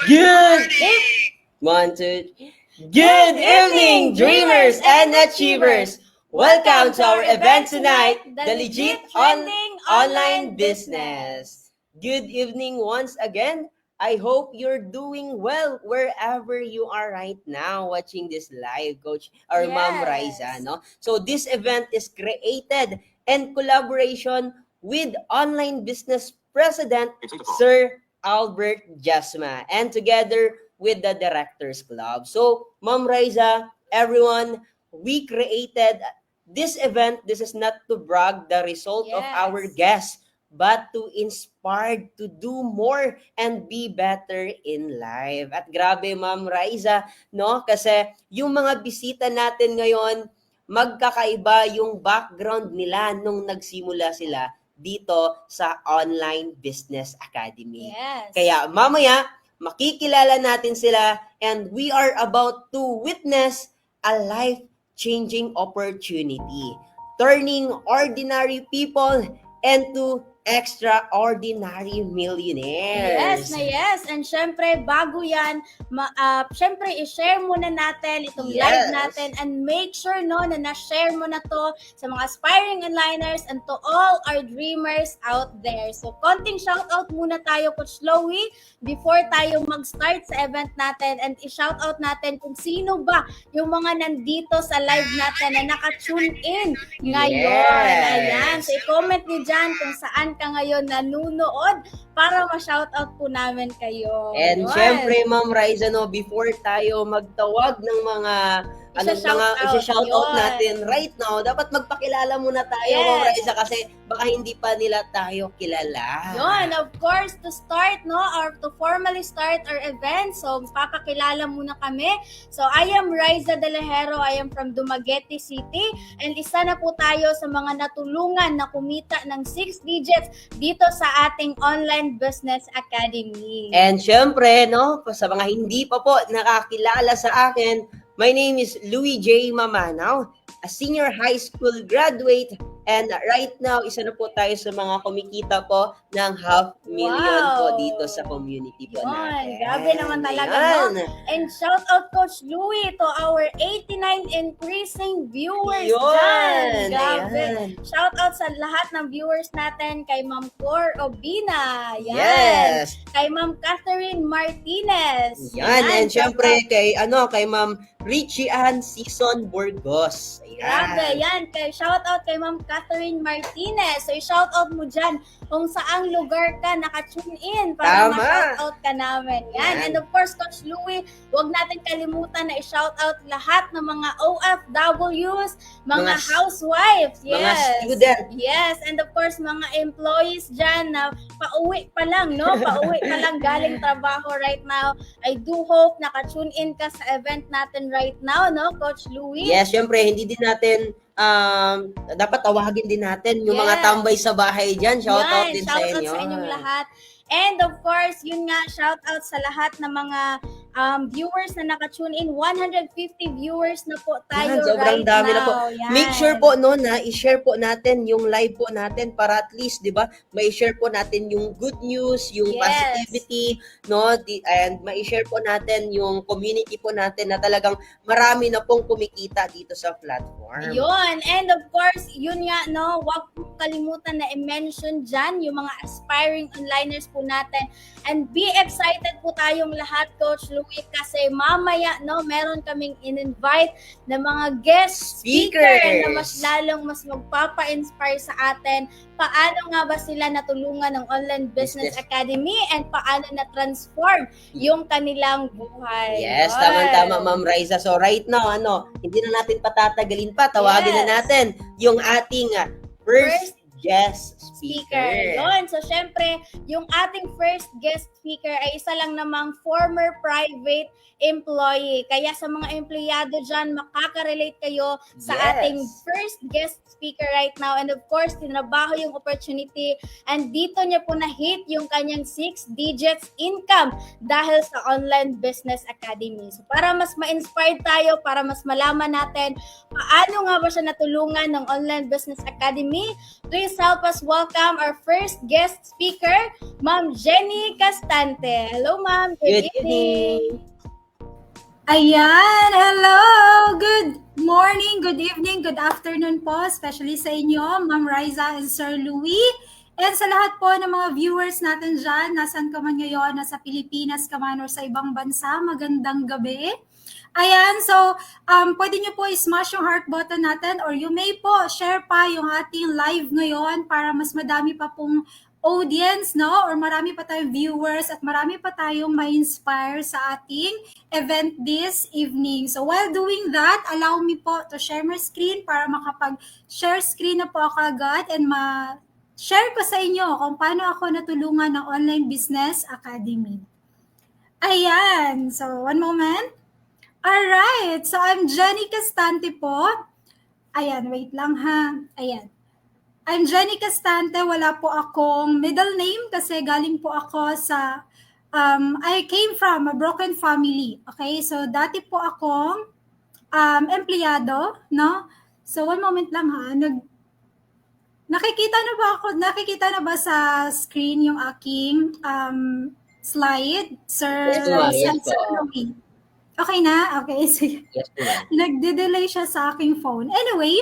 Good one, two. Good evening, dreamers and achievers. Welcome to our event tonight, the Legit Online Business. Good evening once again. I hope you're doing well wherever you are right now watching this live, Coach or Ma'am Raisa. No? So this event is created in collaboration with Online Business President Sir Albert Jasma and together with the Directors Club. So, Ma'am Raisa, everyone, we created this event. This is not to brag the result of our guests, but to inspire to do more and be better in life. At grabe, Ma'am Raisa, no? Kasi yung mga bisita natin ngayon, magkakaiba yung background nila nung nagsimula sila dito sa Online Business Academy. Yes. Kaya mamaya, makikilala natin sila and we are about to witness a life-changing opportunity. Turning ordinary people into extraordinary millionaires. Yes. And syempre, bago yan, syempre, i-share muna natin itong live natin and make sure no na na-share mo na to sa mga aspiring onliners and to all our dreamers out there. So, konting shoutout muna tayo, Coach Chloe, before tayo mag-start sa event natin and i-shoutout natin kung sino ba yung mga nandito sa live natin na naka-tune in ngayon. Ayan. So, i-comment niyo dyan kung saan ka ngayon nanunood para ma-shoutout po namin kayo. And syempre, Ma'am Raisa, no, before tayo magtawag ng mga i-shoutout natin right now, dapat magpakilala muna tayo, Ma'am Raisa, kasi baka hindi pa nila tayo kilala. Yun, of course, to start, no, or to formally start our event, so papakilala muna kami. So, I am Raisa Delejero, I am from Dumaguete City, and isa na po tayo sa mga natulungan na kumita ng 6 digits dito sa ating Online Business Academy. And syempre, no, sa mga hindi pa po nakakilala sa akin, my name is Louis J. Mamanaw, a senior high school graduate, and right now, isa na po tayo sa mga kumikita po ng 500,000 po dito sa community po natin. Grabe naman talaga, no? And shout out, Coach Louis, to our 89 increasing viewers dyan. Grabe. Shout out sa lahat ng viewers natin, kay Ma'am Cor Obina. Yan. Yes. Kay Ma'am Catherine Martinez. Yan. And syempre, kay Ma'am Richie Ann Season Burgos. Grabe, yan. Shout out kay Ma'am Catherine Martinez. So, i-shout out mo dyan kung saang lugar ka naka-tune in para ma-shout out ka namin. Yan. And of course, Coach Louie, huwag natin kalimutan na i-shout out lahat ng mga OFWs, mga housewives. Yes. Mga student. Yes. And of course, mga employees dyan na pauwi pa lang, no? Pauwi pa lang galing trabaho right now. I do hope naka-tune in ka sa event natin right now, no, Coach Louie? Yes, syempre, hindi din natin dapat tawagin din natin yung mga tambay sa bahay dyan. Shout out din sa inyo. Shout out sa inyong lahat. And of course, yun nga, shout out sa lahat ng mga viewers na naka-tune in. 150 viewers na po tayo sobrang right dami now. Na po. Yan. Make sure po no na i-share po natin yung live po natin para at least, 'di ba, mai-share po natin yung good news, yung positivity, no? And mai-share po natin yung community po natin na talagang marami na pong kumikita dito sa platform. Yun. And of course, yun nga, no, wag po kalimutan na i-mention dyan yung mga aspiring onliners po natin. And be excited po tayong lahat, Coach Louie, kasi mamaya, no, meron kaming in-invite na mga guest speaker na mas magpapa-inspire sa atin. Paano nga ba sila natulungan ng Online Business Academy and paano na-transform yung kanilang buhay. Yes, tama-tama, Ma'am Raisa. So right now, hindi na natin patatagalin pa. Tawagin na natin yung ating first guest speaker. Yun. So, syempre, yung ating first guest speaker ay isa lang namang former private employee. Kaya sa mga empleyado dyan, makaka-relate kayo sa ating first guest speaker right now. And of course, tinabaho yung opportunity and dito niya po na-hit yung kanyang 6 digits income dahil sa Online Business Academy. So, para mas ma-inspire tayo, para mas malaman natin paano nga ba siya natulungan ng Online Business Academy, to please help us welcome our first guest speaker, Ma'am Jenny Castante. Hello, Ma'am. Good evening. Ayan, hello! Good morning, good evening, good afternoon po, especially sa inyo, Ma'am Riza and Sir Louie. And sa lahat po ng mga viewers natin dyan, nasan ka man ngayon, nasa Pilipinas ka man or sa ibang bansa, magandang gabi. Ayan, so pwede nyo po i-smash yung heart button natin or you may po share pa yung ating live ngayon para mas madami pa pong audience, no? Or marami pa tayong viewers at marami pa tayong ma-inspire sa ating event this evening. So while doing that, allow me po to share my screen para makapag-share screen na po ako agad and share ko sa inyo kung paano ako natulungan ng Online Business Academy. Ayan, so one moment. Alright, so I'm Jenny Castante po. Ayan, wait lang ha. Ayan. I'm Jenny Castante, wala po akong middle name kasi galing po ako sa, I came from a broken family. Okay, so dati po akong empleyado, no? So one moment lang ha, nakikita na ba sa screen yung aking slide? Sir, Yes, Sir Louie. Okay na? Okay, sige. Yes, Nagde-delay siya sa aking phone. Anyway,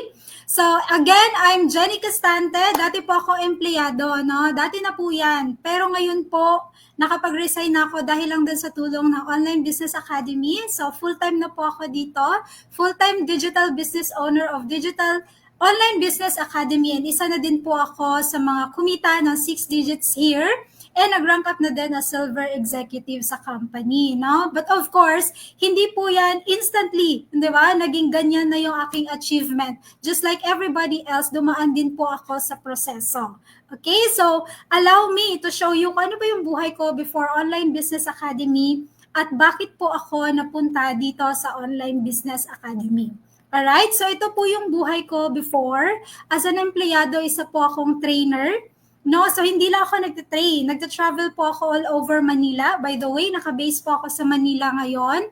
so again, I'm Jenny Castante. Dati po ako empleyado, no? Dati na po yan. Pero ngayon po, nakapag-resign na ako dahil lang din sa tulong ng Online Business Academy. So full-time na po ako dito. Full-time digital business owner of Digital Online Business Academy. And isa na din po ako sa mga kumita ng 6 digits here. And nag-rank up na din as silver executive sa company, no? But of course, hindi po yan instantly, di ba? Naging ganyan na yung aking achievement. Just like everybody else, dumaan din po ako sa proseso. Okay, so allow me to show you kung ano ba yung buhay ko before Online Business Academy at bakit po ako napunta dito sa Online Business Academy. Alright, so ito po yung buhay ko before. As an empleyado, isa po akong trainer. No, so hindi lang ako nagte-train. Nagta-travel po ako all over Manila. By the way, naka-base po ako sa Manila ngayon.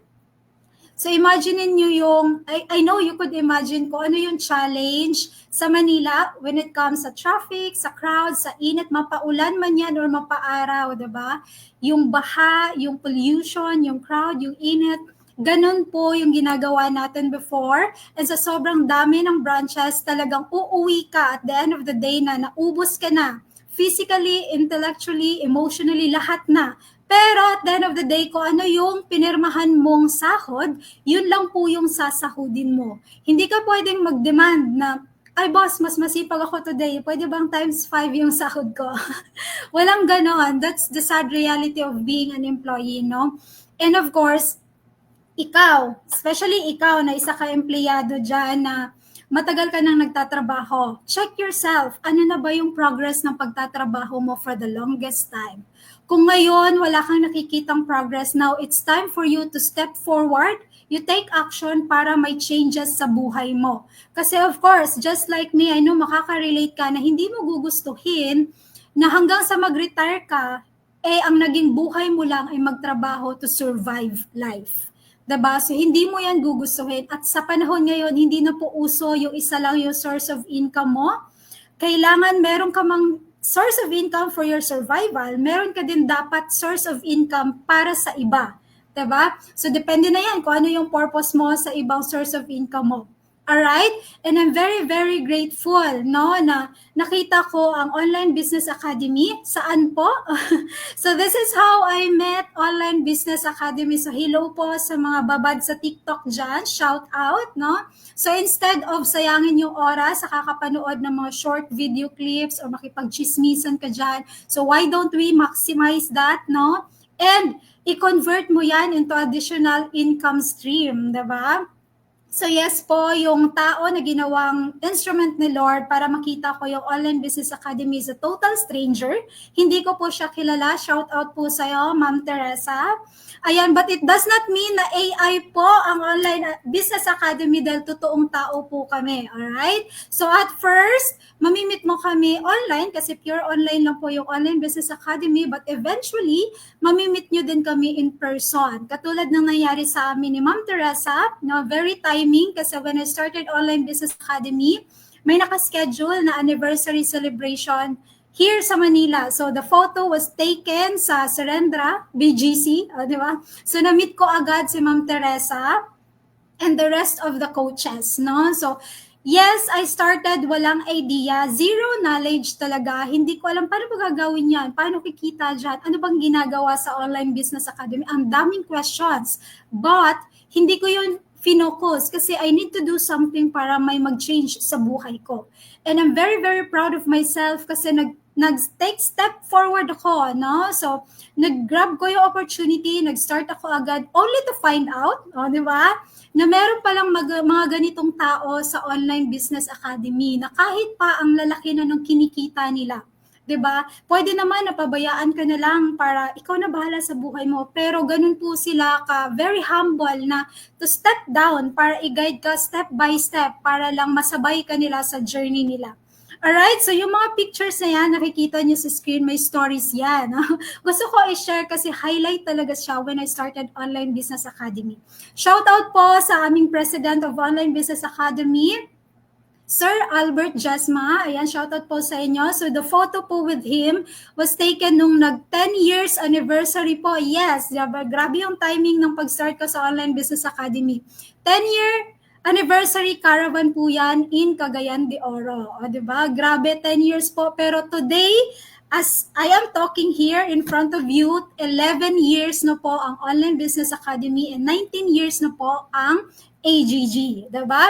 So imagine niyo yung, I know you could imagine ko ano yung challenge sa Manila when it comes sa traffic, sa crowd, sa init, mapaulan man yan or mapaaraw, diba? Yung baha, yung pollution, yung crowd, yung init. Ganun po yung ginagawa natin before. And sa sobrang dami ng branches, talagang uuwi ka at the end of the day na naubos ka na. Physically, intellectually, emotionally, lahat na. Pero at the end of the day, kung ano yung pinirmahan mong sahod, yun lang po yung sasahudin mo. Hindi ka pwedeng mag-demand na, ay boss, mas masipag ako today. Pwede bang times 5 yung sahod ko? Walang ganon. That's the sad reality of being an employee, no? And of course, ikaw, especially ikaw na isa ka empleyado dyan na matagal ka nang nagtatrabaho, check yourself. Ano na ba yung progress ng pagtatrabaho mo for the longest time? Kung ngayon wala kang nakikitang progress, now it's time for you to step forward. You take action para may changes sa buhay mo. Kasi of course, just like me, I know makaka-relate ka na hindi mo gugustuhin na hanggang sa mag-retire ka, ang naging buhay mo lang ay magtrabaho to survive life. Diba? So, hindi mo yan gugustuhin. At sa panahon ngayon, hindi na po uso yung isa lang yung source of income mo. Kailangan meron ka mang source of income for your survival. Meron ka din dapat source of income para sa iba. Diba? So, depende na yan kung ano yung purpose mo sa ibang source of income mo. Alright? And I'm very, very grateful, no, na nakita ko ang Online Business Academy. Saan po? So this is how I met Online Business Academy. So hello po sa mga babad sa TikTok dyan. Shout out, no? So instead of sayangin yung oras sa kakapanood ng mga short video clips or makipag-chismisan ka dyan, so why don't we maximize that, no? And i-convert mo yan into additional income stream, diba? So yes po, yung tao na ginawang instrument ni Lord para makita ko yung Online Business Academy is a total stranger. Hindi ko po siya kilala. Shout out po sa'yo, Ma'am Teresa. Ayan, but it does not mean na AI po ang Online Business Academy dahil totoong tao po kami. Alright? So at first, mamimit mo kami online kasi pure online lang po yung Online Business Academy, but eventually, mamimit nyo din kami in person. Katulad ng nangyari sa amin ni Ma'am Teresa, no, very timing kasi when I started Online Business Academy, may nakaschedule na anniversary celebration here sa Manila. So, the photo was taken sa Serendra, BGC, di ba? So, na-meet ko agad si Ma'am Teresa and the rest of the coaches, no? So, yes, I started, walang idea, zero knowledge talaga. Hindi ko alam paano ba gagawin yan, paano kikita dyan, ano bang ginagawa sa Online Business Academy. Ang daming questions. But, hindi ko yun finocus kasi I need to do something para may mag-change sa buhay ko. And I'm very, very proud of myself kasi nag-take step forward ako, no? So, nag-grab ko yung opportunity, nag-start ako agad only to find out, di ba? Na meron palang mga ganitong tao sa Online Business Academy na kahit pa ang lalaki na nung kinikita nila, 'di ba? Pwede naman napabayaan ka na lang para ikaw na bahala sa buhay mo. Pero ganun po sila ka very humble na to step down para i-guide ka step by step para lang masabay ka nila sa journey nila. Alright, so yung mga pictures na yan, nakikita niyo sa screen, may stories yan. Gusto ko i-share kasi highlight talaga siya when I started Online Business Academy. Shout out po sa aming President of Online Business Academy, Sir Albert Jasma. Ayan, shout out po sa inyo. So the photo po with him was taken nung nag-10 years anniversary po. Yes, grabe yung timing ng pag-start ko sa Online Business Academy. 10-year anniversary caravan po yan in Cagayan de Oro. O, diba? Grabe, 10 years po. Pero today, as I am talking here in front of you, 11 years na po ang Online Business Academy and 19 years na po ang AGG, diba?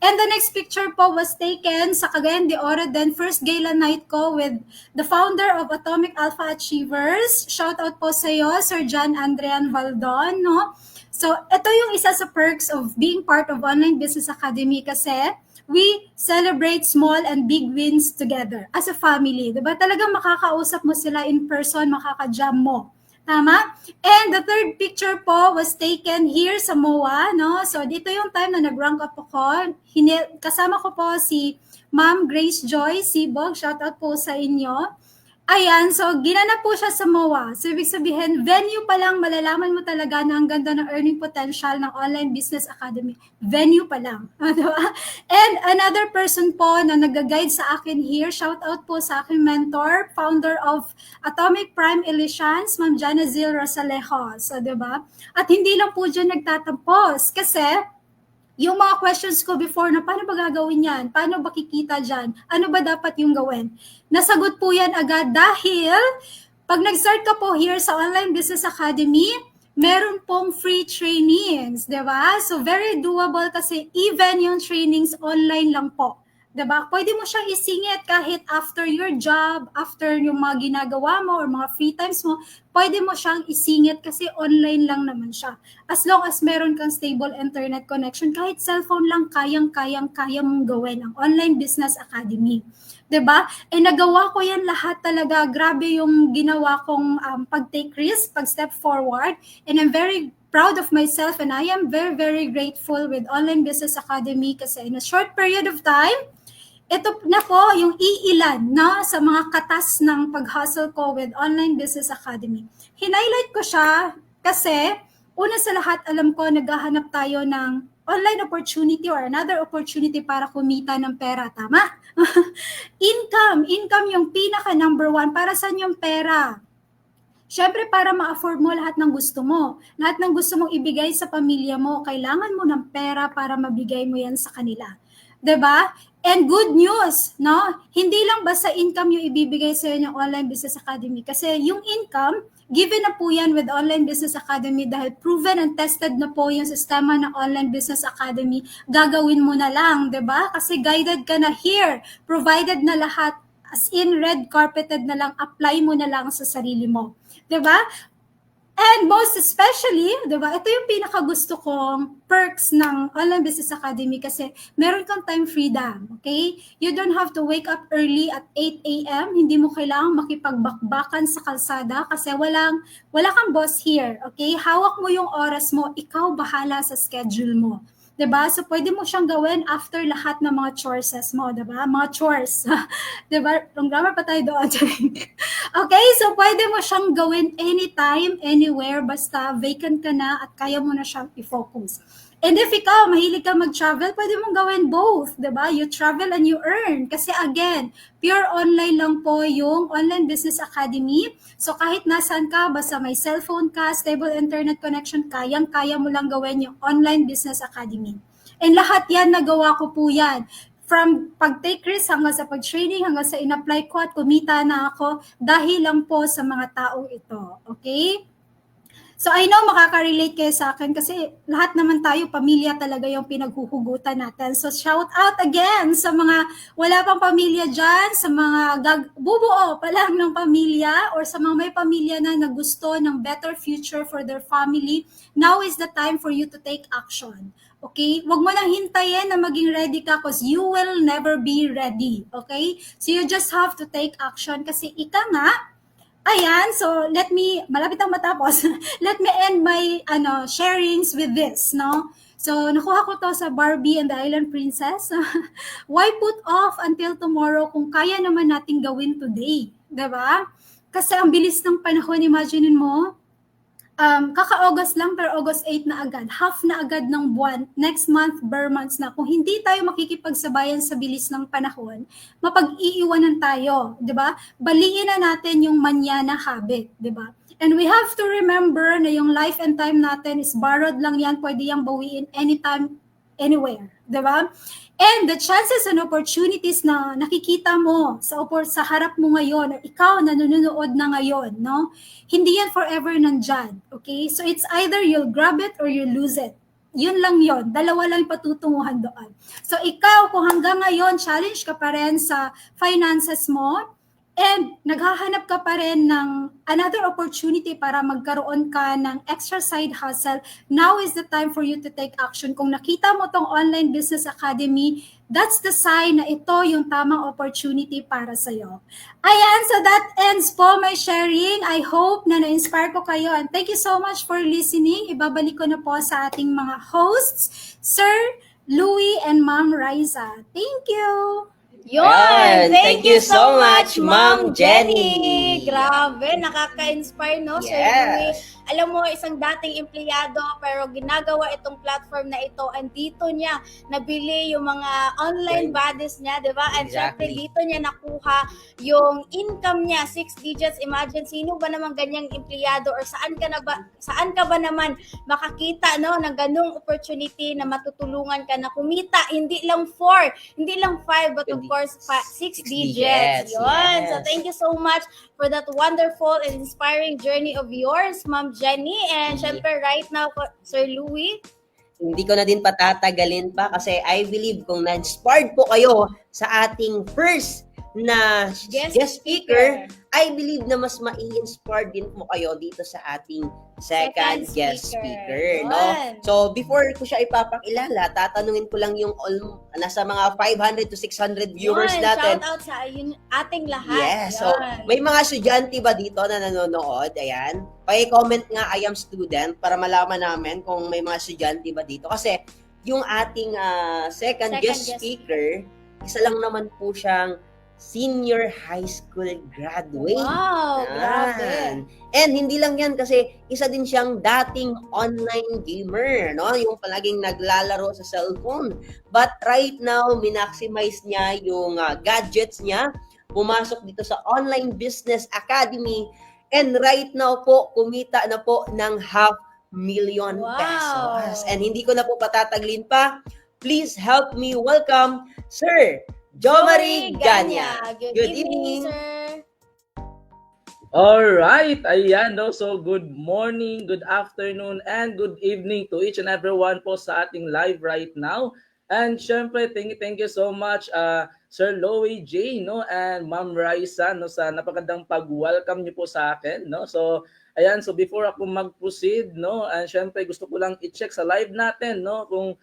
And the next picture po was taken sa Cagayan de Oro, then first gala night ko with the founder of Atomic Alpha Achievers. Shout out po sa iyo, Sir John Andrian Valdon, no? So, ito yung isa sa perks of being part of Online Business Academy kasi we celebrate small and big wins together as a family. Diba? Talagang makakausap mo sila in person, makaka-jam mo. Tama? And the third picture po was taken here sa MOA. No? So, dito yung time na nag-rank up ako. Kasama ko po si Ma'am Grace Joy Sibog. Shoutout po sa inyo. Ayan, so ginanap po siya sa MOA. So, ibig sabihin, venue pa lang, malalaman mo talaga na ang ganda ng earning potential ng Online Business Academy. Venue pa lang. Diba? And another person po na nag-guide sa akin here, shout out po sa aking mentor, founder of Atomic Prime Illusions, Ma'am Janazil Rosalejo. So, diba? At hindi lang po dyan nagtatapos kasi yung mga questions ko before na paano ba gagawin yan? Paano ba kikita dyan? Ano ba dapat yung gawin? Nasagot po yan agad dahil pag nag-start ka po here sa Online Business Academy, meron pong free trainings, di ba? So very doable kasi even yung trainings online lang po. Diba? Pwede mo siyang isingit kahit after your job, after yung mga ginagawa mo or mga free times mo, pwede mo siyang isingit kasi online lang naman siya. As long as meron kang stable internet connection, kahit cellphone lang, kaya mong gawin ang Online Business Academy. Diba? Eh nagawa ko yan lahat talaga. Grabe yung ginawa kong pag-take risk, pag-step forward. And I'm very proud of myself and I am very, very grateful with Online Business Academy kasi in a short period of time, ito na po yung iilan na sa mga katas ng pag-hustle ko with Online Business Academy. Hinighlight ko siya kasi una sa lahat alam ko naghahanap tayo ng online opportunity or another opportunity para kumita ng pera. Tama? Income yung pinaka number one. Para saan yung pera? Siyempre, para ma-afford mo lahat ng gusto mo. Lahat ng gusto mong ibigay sa pamilya mo, kailangan mo ng pera para mabigay mo yan sa kanila. 'Di ba? And good news, no? Hindi lang basta income yung ibibigay sa inyo ng Online Business Academy. Kasi yung income, given na po yan with Online Business Academy dahil proven and tested na po yung sistema ng Online Business Academy, gagawin mo na lang, 'di ba? Kasi guided ka na here, provided na lahat, as in red carpeted na lang, apply mo na lang sa sarili mo. 'Di ba? And most especially, diba, ito yung pinakagusto kong perks ng Online Business Academy kasi meron kang time freedom, okay? You don't have to wake up early at 8 a.m. Hindi mo kailangang makipagbakbakan sa kalsada kasi wala kang boss here, okay? Hawak mo yung oras mo, ikaw bahala sa schedule mo. Diba? So, pwede mo siyang gawin after lahat ng mga chores mo, diba? Mga chores. Diba? Long grammar pa tayo doon. Okay? So, pwede mo siyang gawin anytime, anywhere, basta vacant ka na at kaya mo na siyang i-focus. And if ikaw, mahilig ka mag-travel, pwede mong gawin both, di ba? You travel and you earn. Kasi again, pure online lang po yung Online Business Academy. So kahit nasaan ka, basta may cellphone ka, stable internet connection, kayang-kaya mo lang gawin yung Online Business Academy. And lahat yan, nagawa ko po yan. From pag-take risk hanggang sa pag-training, hanggang sa in-apply ko at kumita na ako dahil lang po sa mga taong ito. Okay? So I know makaka-relate kayo sa akin kasi lahat naman tayo, pamilya talaga yung pinaghuhugutan natin. So shout out again sa mga wala pang pamilya dyan, sa mga bubuo pa lang ng pamilya or sa mga may pamilya na gusto ng better future for their family. Now is the time for you to take action. Okay? Huwag mo lang hintayin na maging ready ka because you will never be ready. Okay? So you just have to take action kasi ika nga, ayan, so malapit ang matapos. Let me end my sharings with this, no? So, nakuha ko to sa Barbie and the Island Princess. Why put off until tomorrow kung kaya naman nating gawin today? 'Di ba? Kasi ang bilis ng panahon, imaginein mo, kaka-August lang pero August 8 na agad. Half na agad ng buwan. Next month, bare months na. Kung hindi tayo makikipagsabayan sa bilis ng panahon, mapag-iiwanan tayo, 'di ba? Baliin na natin yung manyana habit, 'di ba? And we have to remember na yung life and time natin is borrowed lang yan, pwede yang bawiin anytime, anywhere, 'di ba? And the chances and opportunities na nakikita mo sa harap mo ngayon, or ikaw na nanonood na ngayon, no? Hindi yan forever nandyan, okay? So it's either you'll grab it or you lose it. Yun lang yon, dalawa lang patutunguhan doon. So ikaw, kung hanggang ngayon, challenge ka pa rin sa finances mo, and naghahanap ka pa rin ng another opportunity para magkaroon ka ng extra side hustle, now is the time for you to take action. Kung nakita mo tong Online Business Academy, that's the sign na ito yung tamang opportunity para sa'yo. Ayan, so that ends po my sharing. I hope na na-inspire ko kayo and thank you so much for listening. Ibabalik ko na po sa ating mga hosts, Sir Louie and Ma'am Riza. Thank you! Yun! Ayan, Thank you so much, Ma'am Jenny! Jenny! Grabe, nakaka-inspire, no, Sir Yes. Louie? Alam mo, isang dating empleyado pero ginagawa itong platform na ito, andito niya nabili yung mga online buddies niya, di ba? And syempre, Exactly. dito niya nakuha yung income niya, 6 digits. Imagine, sino ba naman ganyang empleyado or saan ka ba naman makakita, no, ng ganung opportunity na matutulungan ka na kumita, hindi lang 4, hindi lang 5, but of Hindi. course, 6 Six digits. digits, Yun. yes. So, thank you so much for that wonderful and inspiring journey of yours, Ma'am Jenny. And syempre, right now, Sir Louie. Hindi ko na din patatagalin pa kasi I believe kung na-inspired po kayo sa ating first na guest speaker, I believe na mas mai-inspire din po kayo dito sa ating second guest speaker, no? Yun. So, before ko siya ipapakilala, tatanungin ko lang yung nasa mga 500 to 600 viewers Yun, natin. shout out sa ating lahat. Yes. So, Yun. may mga estudyante ba dito na nanonood? Ayan. Paki-comment nga, I am student, para malaman namin kung may mga estudyante ba dito. Kasi, yung ating second guest speaker, isa lang naman po siyang senior high school graduate. Wow, grabe. Yan. And hindi lang yan kasi isa din siyang dating online gamer, no? Yung palaging naglalaro sa cellphone. But right now, minaximize niya yung gadgets niya. Pumasok dito sa Online Business Academy. And right now po, kumita na po ng 500,000 Wow. pesos. And hindi ko na po patataglin pa. Please help me welcome Sir Jomari Ganya. Good evening, sir. Alright, ayan, no? So good morning, good afternoon, and good evening to each and everyone po sa ating live right now. And syempre, thank you so much, Sir Louie J, no? And Ma'am Raisa, no? Sa napakagandang pag-welcome niyo po sa akin, no? So, ayan, so before ako mag-proceed, no? And syempre, gusto ko lang i-check sa live natin, no? Kung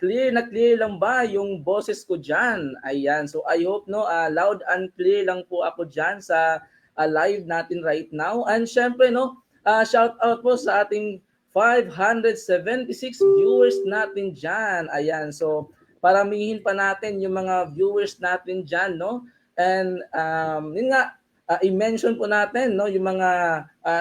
clear na clear lang ba yung boses ko dyan? Ayan, so I hope, no? Loud and clear lang po ako dyan sa live natin right now. And syempre, no, shout out po sa ating 576 viewers natin dyan. Ayan, so paramihin pa natin yung mga viewers natin dyan, no? And yun nga, i-mention po natin no yung mga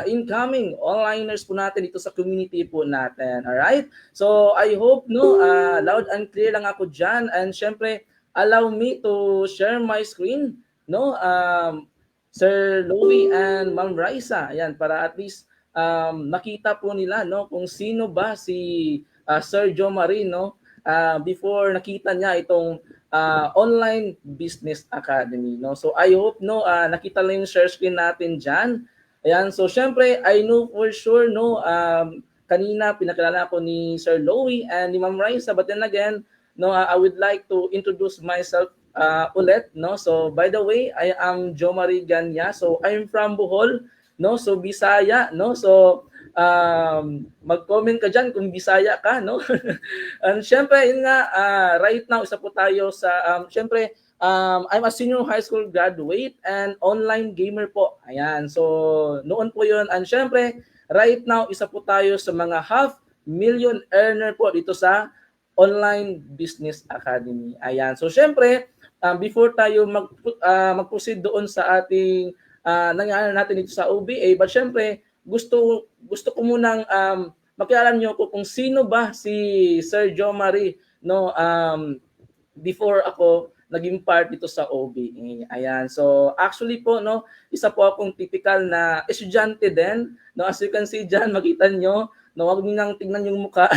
incoming onliners po natin dito sa community po natin. All right? So I hope no loud and clear lang ako diyan, and syempre allow me to share my screen no Sir Louie and Ma'am Raisa. Ayan, para at least makita po nila no kung sino ba si Sir Jo Marie no before nakita niya itong online business academy no. So I hope no nakita lang yung share screen natin diyan. Ayan, so syempre I know for sure no kanina pinakilala ako ni Sir Louie and ni Ma'am Raisa, but then again no I would like to introduce myself ulit no. So by the way, I am Jo Marie Ganya. So I'm from Bohol no. So Bisaya no. So mag-comment ka dyan kung Bisaya ka, no? And syempre, yun nga, right now, isa po tayo sa, syempre, I'm a senior high school graduate and online gamer po. Ayan, so noon po yun. And syempre, right now, isa po tayo sa mga half-million earner po dito sa Online Business Academy. Ayan, so syempre, before tayo mag-proceed doon sa ating nangyari natin dito sa OBA, but syempre, gusto ko munang makilala niyo ko kung sino ba si Sir Jo Marie no before ako naging part dito sa OBA. Ayan. So actually po no, isa po akong typical na estudyante din. No, as you can see diyan, makita niyo, no, wag niyo nang tingnan yung mukha.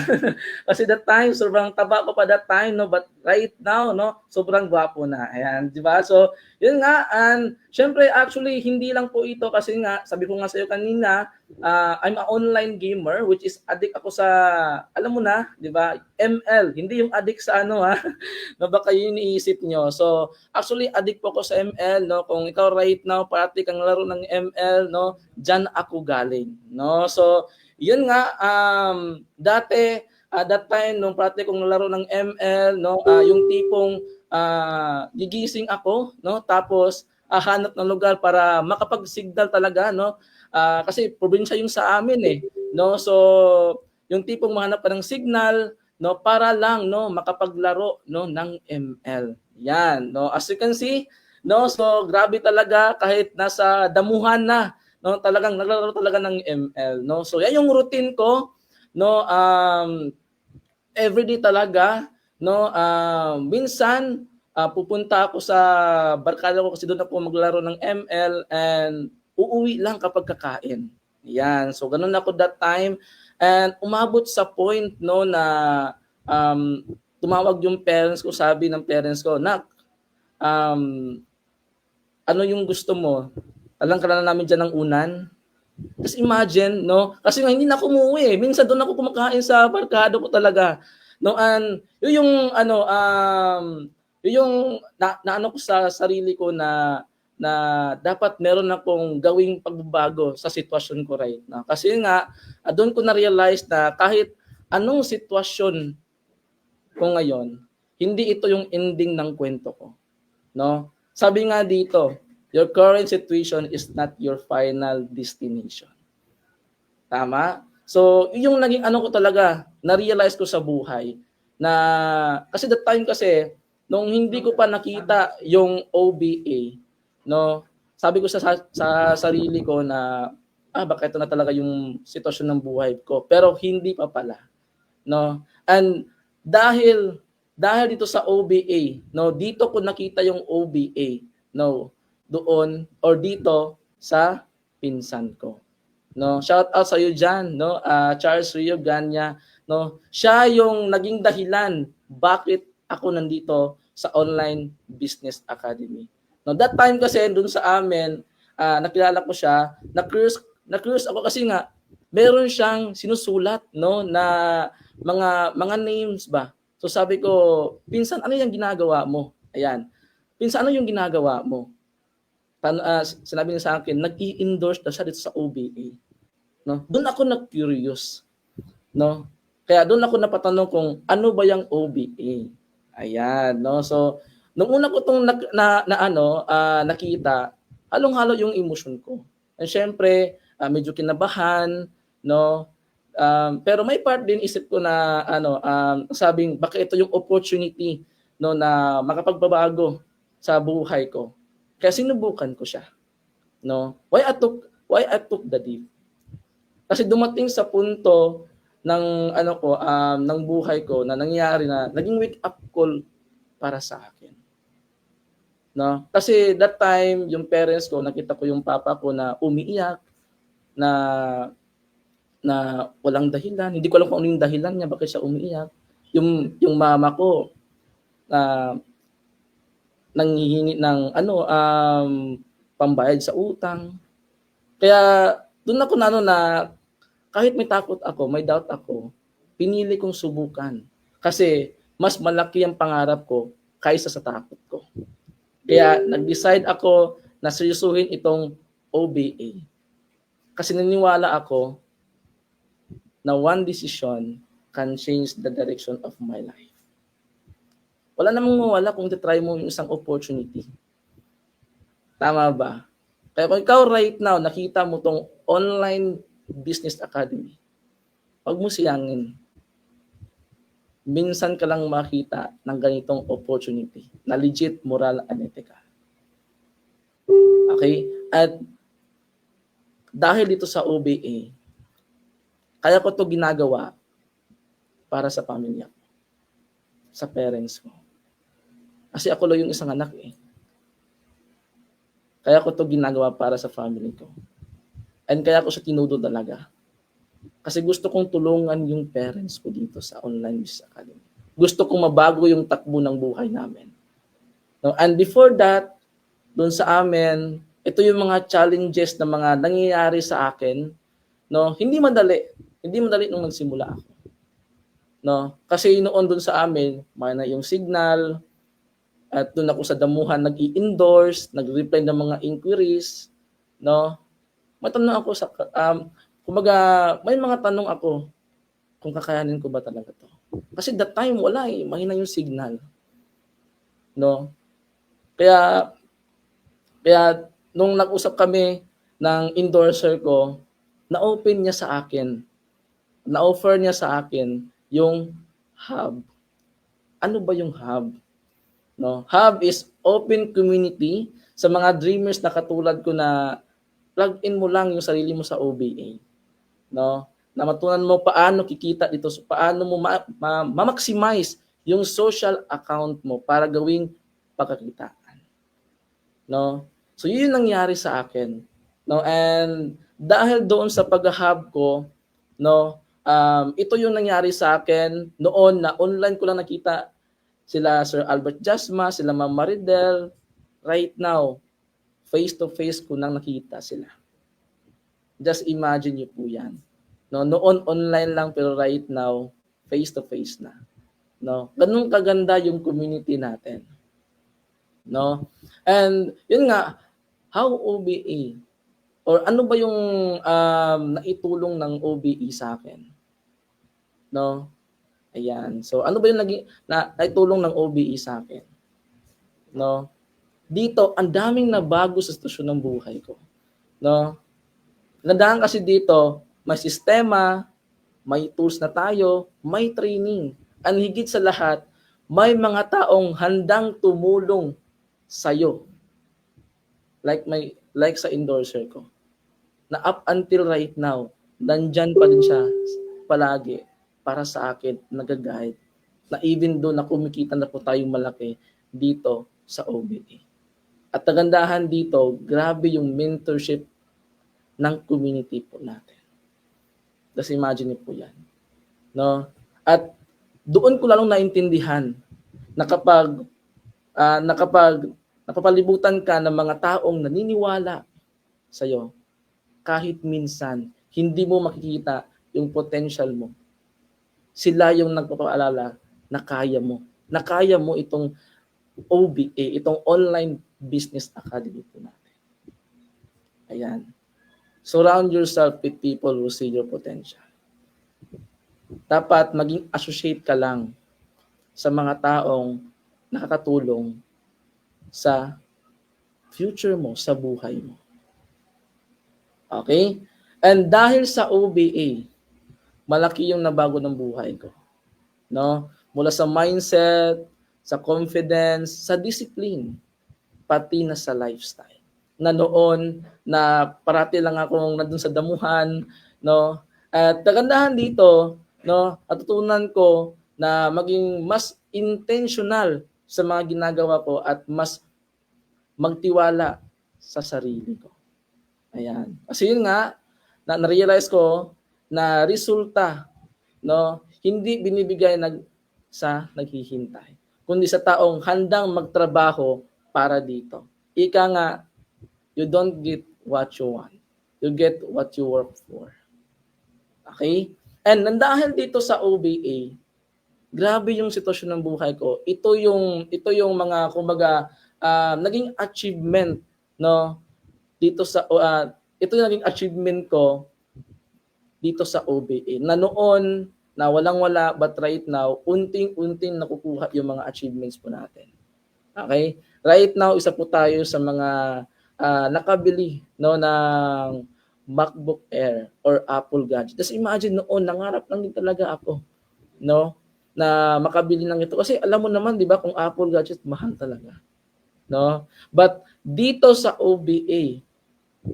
Kasi that time sobrang taba ko pa that time no, but right now no, sobrang gwapo na. Ayan, di ba? So, yun nga, and syempre actually hindi lang po ito kasi nga sabi ko nga sa iyo kanina, I'm an online gamer, which is addict ako sa, alam mo na, di ba? ML, hindi yung addict sa ano ha. No, baka yun iniisip nyo. So, actually addict po ako sa ML, no. Kung ikaw right now parati kang laro ng ML, no, diyan ako galing, no. So, yun nga, dati, that time, nung parati kong nalaro ng ML, no, yung tipong gigising ako, no, tapos hanap ng lugar para makapag-signal talaga, no, kasi probinsya yung sa amin eh, no, so yung tipong mahanap ka ng signal, no, para lang, no, makapaglaro, no, ng ML. Yan, no, as you can see, no, so grabe talaga kahit nasa damuhan na, no, talagang naglalaro talaga ng ML, no. So yan yung routine ko, no, everyday talaga, no. Minsan pupunta ako sa barkada ko kasi doon ako maglaro ng ML and uuwi lang kapag kakain. Yan. So ganun ako that time, and umabot sa point no na tumawag yung parents ko, sabi ng parents ko, "Nak, ano yung gusto mo? Alam ka na namin dyan ng unan." Just imagine, no? Kasi nga hindi na ako umuwi. Minsan doon ako kumakain sa barkada ko talaga. No, and yung ano, yung naano ko sa sarili ko na dapat meron akong gawing pagbabago sa sitwasyon ko right now. Kasi nga, doon ko na-realize na kahit anong sitwasyon ko ngayon, hindi ito yung ending ng kwento ko. No? Sabi nga dito, your current situation is not your final destination. Tama? So, yung naging ano ko talaga, na-realize ko sa buhay, na, kasi that time kasi, nung hindi ko pa nakita yung OBA, no, sabi ko sa sarili ko na, baka ito na talaga yung sitwasyon ng buhay ko. Pero hindi pa pala. No? And dahil dito sa OBA, no, dito ko nakita yung OBA, no, doon or dito sa pinsan ko. No, shout out sa iyo diyan, no, Charles Rio Ganya, no. Siya yung naging dahilan bakit ako nandito sa Online Business Academy. No, that time kasi doon sa amin, nakilala ko siya, na-curious ako kasi nga meron siyang sinusulat, no, na mga names ba. So sabi ko, "Pinsan, ano yung ginagawa mo?" Ayan. "Pinsan, ano yung ginagawa mo?" Sinabi niya sa akin, nag-i-endorse na siya dito sa OBA. No? Doon ako nag-curious. No? Kaya doon ako napatanong kung ano ba yung OBA. Ayan. No? So, nung una ko itong nakita, halong-halo yung emotion ko. And syempre, medyo kinabahan. No? Pero may part din isip ko na sabing baka ito yung opportunity, no, na makapagbabago sa buhay ko. Kaya sinubukan ko siya. No? Why I took the leap? Kasi dumating sa punto ng ng buhay ko na nangyari na naging wake up call para sa akin. No? Kasi that time, yung parents ko, nakita ko yung papa ko na umiiyak, na walang dahilan. Hindi ko alam kung ano yung dahilan niya, bakit siya umiiyak. Yung mama ko, na nanghihingi ng pambayad sa utang. Kaya doon ako na kahit may takot ako, may doubt ako, pinili kong subukan. Kasi mas malaki ang pangarap ko kaysa sa takot ko. Kaya nag-decide ako na seryosuhin itong OBA. Kasi naniniwala ako na one decision can change the direction of my life. Wala namang mawala kung titry mo yung isang opportunity. Tama ba? Kaya kung ikaw right now, nakita mo tong online business academy, huwag mo siyangin. Minsan ka lang makita ng ganitong opportunity na legit, moral, and ethical. Okay? At dahil dito sa OBA, kaya ko to ginagawa para sa pamilya ko, sa parents ko. Kasi ako lang yung isang anak eh. Kaya ko to ginagawa para sa family ko. And kaya ko siya tinudo talaga. Kasi gusto kong tulungan yung parents ko dito sa Online Business Academy. Gusto kong mabago yung takbo ng buhay namin. No? And before that, doon sa amin, ito yung mga challenges na mga nangyayari sa akin. No? Hindi madali. Hindi madali nung nagsimula ako. No? Kasi noon doon sa amin, may na yung signal, at doon ako sa damuhan nag-i-endorse, nag-reply ng mga inquiries. No? Matanong ako sa kumbaga, may mga tanong ako kung kakayanin ko ba talaga to. Kasi that time, wala eh. Mahina yung signal. No? Kaya nung nag-usap kami ng endorser ko, na-open niya sa akin, na-offer niya sa akin yung hub. Ano ba yung hub? No? Hub is open community sa mga dreamers na katulad ko na plug in mo lang yung sarili mo sa OBA. No? Na matunan mo paano kikita dito, paano mo ma-maximize yung social account mo para gawing pagkakitaan. No? So yun yung nangyari sa akin. No? And dahil doon sa pag-hub ko, no, ito yung nangyari sa akin noon na online ko lang nakita sila Sir Albert Jasma, sila Ma'am Maridel. Right now, face-to-face ko nang nakita sila. Just imagine niyo po yan. No, noon online lang pero right now face-to-face na. No, ganun kaganda yung community natin. No? And yun nga, how OBA or ano ba yung naitulong ng OBE sa akin? No? Ayan. So ano ba yung naitulong ng OBE sa akin? No? Dito, ang daming nabago sa sitwasyon ng buhay ko. No? Nadaan kasi dito, may sistema, may tools na tayo, may training. Ang higit sa lahat, may mga taong handang tumulong sa'yo. Like sa endorser ko. Na up until right now, nandyan pa din siya palagi para sa akin, nag-guide. Na even though na kumikita na po tayong malaki dito sa OBA. At nagandahan dito, grabe yung mentorship ng community po natin. Just imagine niyo po yan. No? At doon ko lalong naintindihan na kapag napapalibutan ka ng mga taong naniniwala sa'yo, kahit minsan, hindi mo makikita yung potential mo. Sila yung nagpapaalala na kaya mo. Na kaya mo itong OBA, itong Online Business Academy po natin. Ayan. Surround yourself with people who see your potential. Dapat maging associate ka lang sa mga taong nakakatulong sa future mo, sa buhay mo. Okay? And dahil sa OBA, malaki yung nabago ng buhay ko. No? Mula sa mindset, sa confidence, sa discipline, pati na sa lifestyle. na noon na parati lang akong nandun sa damuhan, no? At kagandahan dito, no, natutunan ko na maging mas intentional sa mga ginagawa ko at mas magtiwala sa sarili ko. Ayan. Kasi yun nga, na-realize ko na resulta, no, hindi binibigay sa naghihintay, kundi sa taong handang magtrabaho para dito. Ika nga, you don't get what you want. You get what you work for. Okay? And dahil dito sa OBA, grabe yung sitwasyon ng buhay ko. Ito yung mga kumbaga naging achievement, no, dito sa ito yung naging achievement ko dito sa OBA. Na noon na walang-wala, but right now unting-unting nakukuha yung mga achievements po natin. Okay? Right now isa po tayo sa mga nakabili, no, ng MacBook Air or Apple gadget. Just imagine noon, nangarap lang din talaga ako, no, na makabili ng ito. Kasi alam mo naman, di ba, kung Apple gadget, mahal talaga. No? But dito sa OBA,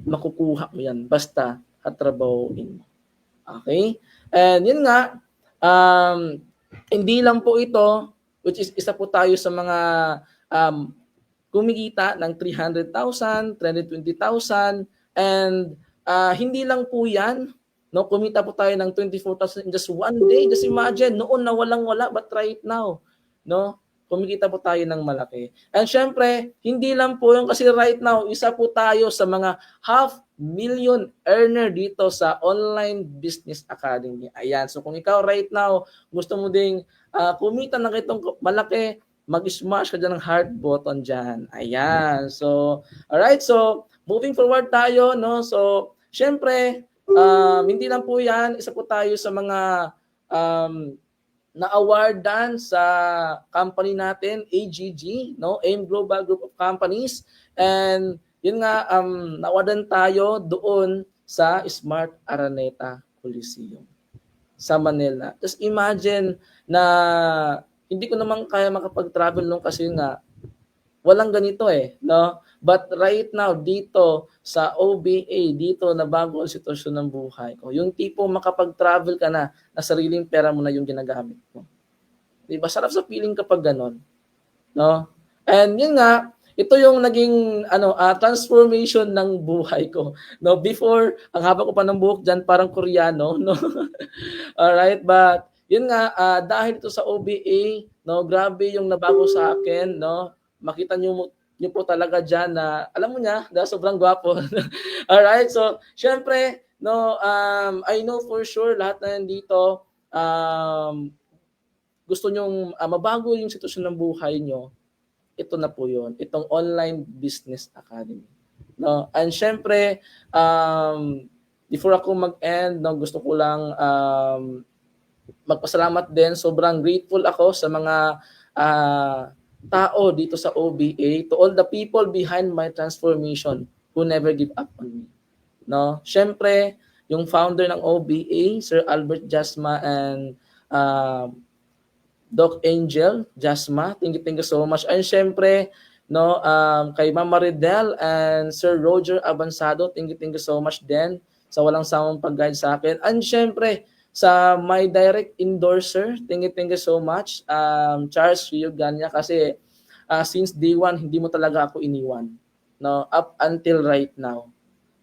makukuha mo yan basta hatrabahuin mo. Okay? And yun nga, hindi lang po ito, which is isa po tayo sa mga kumikita ng 300,000, 320,000, and hindi lang po yan, no, kumita po tayo ng 24,000 in just one day. Just imagine, noon na walang-wala, but right now, no, kumikita po tayo ng malaki. And syempre, hindi lang po yung kasi right now, isa po tayo sa mga 500,000 earner dito sa Online Business Academy. Ayan, so kung ikaw right now, gusto mo ding kumita ng itong malaki, mag-smash ka dyan ng heart button dyan. Ayan, so, alright, so, moving forward tayo, no, so, syempre, hindi lang po yan, isa po tayo sa mga na-awardan sa company natin, AGG, no? AIM Global Group of Companies. And yun nga, na-awardan tayo doon sa Smart Araneta Coliseum sa Manila. Just imagine na hindi ko naman kaya makapag-travel nung kasi nga walang ganito no? But right now, dito sa OBA, dito na bago ang sitwasyon ng buhay ko. Yung tipo makapag-travel ka na sariling pera mo na yung ginagamit mo. Diba? Sarap sa feeling kapag ganon. No? And yun nga, ito yung naging transformation ng buhay ko. No? Before, ang haba ko pa ng buhok dyan, parang Koreano. No? Alright, but yun nga, dahil ito sa OBA, no, grabe yung nabago sa akin, no? Makita nyo po talaga dyan na, alam mo niya, dahil sobrang gwapo. Alright, so, syempre, no, I know for sure, lahat na yan dito, gusto nyong mabago yung sitwasyon ng buhay nyo, ito na po yun, itong Online Business Academy. No? And syempre, before ako mag-end, no, gusto ko lang magpasalamat din, sobrang grateful ako sa mga tao dito sa OBA, to all the people behind my transformation who never give up on me. No? Syempre, yung founder ng OBA, Sir Albert Jasma and Doc Angel Jasma, thank you so much. And syempre, no, kay Mama Riddell and Sir Roger Abansado, thank you so much din sa walang sawang pag-guide sa akin. And syempre, sa my direct endorser, thank you so much, Charles Rio Ganya, kasi since day one, hindi mo talaga ako iniwan, no, up until right now.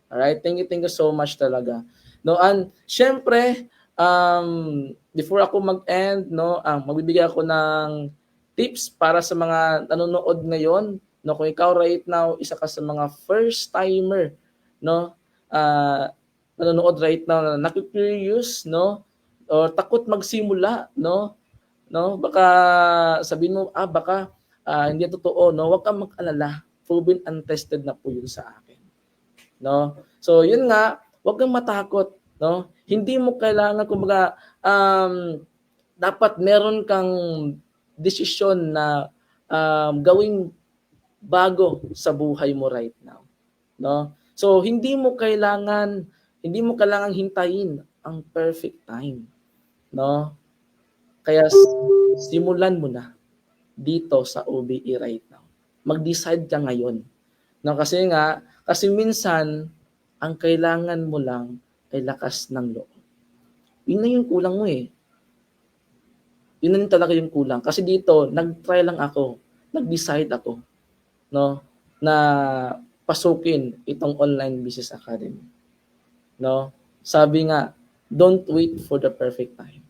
Alright, thank you so much talaga. No, and syempre, before ako mag-end, no, magbibigay ako ng tips para sa mga nanonood ngayon, no, kung ikaw right now, isa ka sa mga first timer, no, nanonood right now na naku-curious, no, or takot magsimula, no, baka sabihin mo, baka hindi totoo, no, wag kang mag-alala, proven and tested na po yun sa akin, no. So yun nga, wag kang matakot, no, hindi mo kailangan, kumbaga, dapat meron kang desisyon na gawing bago sa buhay mo right now, no. So hindi mo kailangan hintayin ang perfect time, no? Kaya simulan mo na dito sa OBE right now. Mag-decide ka ngayon. No, kasi Kasi minsan, ang kailangan mo lang ay lakas ng loob. Yun na yung kulang mo eh. Yun na talaga yung kulang. Kasi dito, nag-try lang ako. Nag-decide ako, no, na pasukin itong online business academy. No? Sabi nga, don't wait for the perfect time.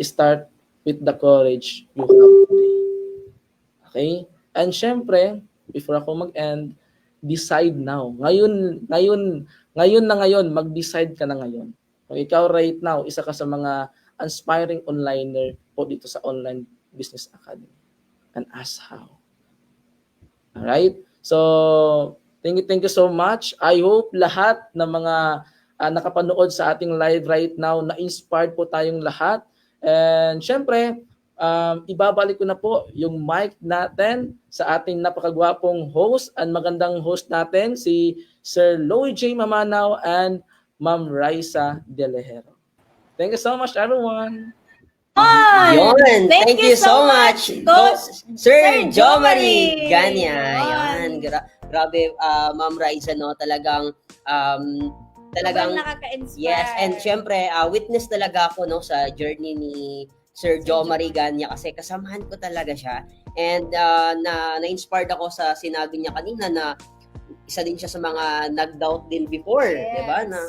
Start with the courage you have today. Okay? And syempre, before ako mag-end, decide now. Ngayon, mag-decide ka na ngayon. Kung ikaw right now, isa ka sa mga aspiring onliner po dito sa Online Business Academy. And ask how. Alright? So, thank you so much. I hope lahat ng mga nakapanood sa ating live right now, na-inspired po tayong lahat. And syempre, ibabalik ko na po yung mic natin sa ating napakagwapong host and magandang host natin, si Sir Louie J. Mamanaw and Ma'am Raisa De Lejero. Thank you so much, everyone. Yun. Thank you so much, Coach Sir Jo Jomari. Marie Ganya. Yun. Yan. Grabe, Ma'am Raisa, no? Talagang, Sobrang nakaka-inspire. yes. And syempre, witness talaga ako, no, sa journey ni Sir Jo Marie Ganya kasi kasamahan ko talaga siya. And na-inspired ako sa sinabi niya kanina na isa din siya sa mga nag-doubt din before, Yes. 'di ba? Na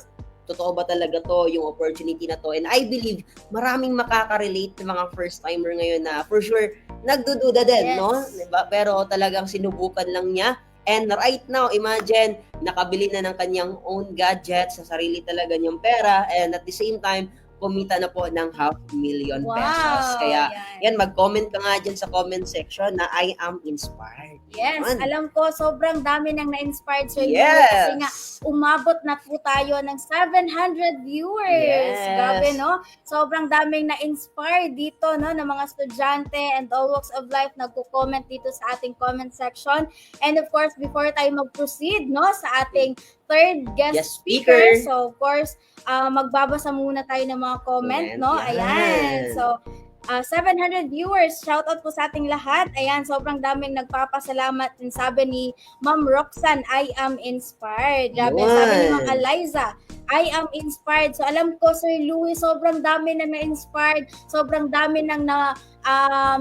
totoo ba talaga to, yung opportunity na to? And I believe maraming makaka-relate ng mga first timer ngayon na for sure nagdududa din, Yes. no? 'Di ba? Pero talagang sinubukan lang niya. And right now, imagine, nakabili na ng kanyang own gadget sa sarili talaga niyang pera, and at the same time, kumita na po ng 500,000 Wow. pesos. Kaya, Yan. mag-comment ka nga dyan sa comment section na I am inspired. Yes, Yan. alam ko sobrang dami nang na-inspired sa inyo Yes. kasi nga umabot na po tayo ng 700 viewers. Yes. Grabe, no? Sobrang daming na-inspire dito, no, ng mga estudyante and all walks of life nagko-comment dito sa ating comment section. And of course, before tayo mag-proceed, no, sa ating third guest Guest speaker. speaker. So, of course, magbabasa muna tayo ng mga comment, Comment, no? yan. Ayan. So, 700 viewers. Shoutout po sa ating lahat. Ayan, sobrang daming nagpapasalamat. And sabi ni Ma'am Roxanne, I am inspired. Grabe, Yun. sabi ni Ma'am Eliza, I am inspired. So alam ko, Sir Louie, sobrang dami na na-inspired. Sobrang dami nang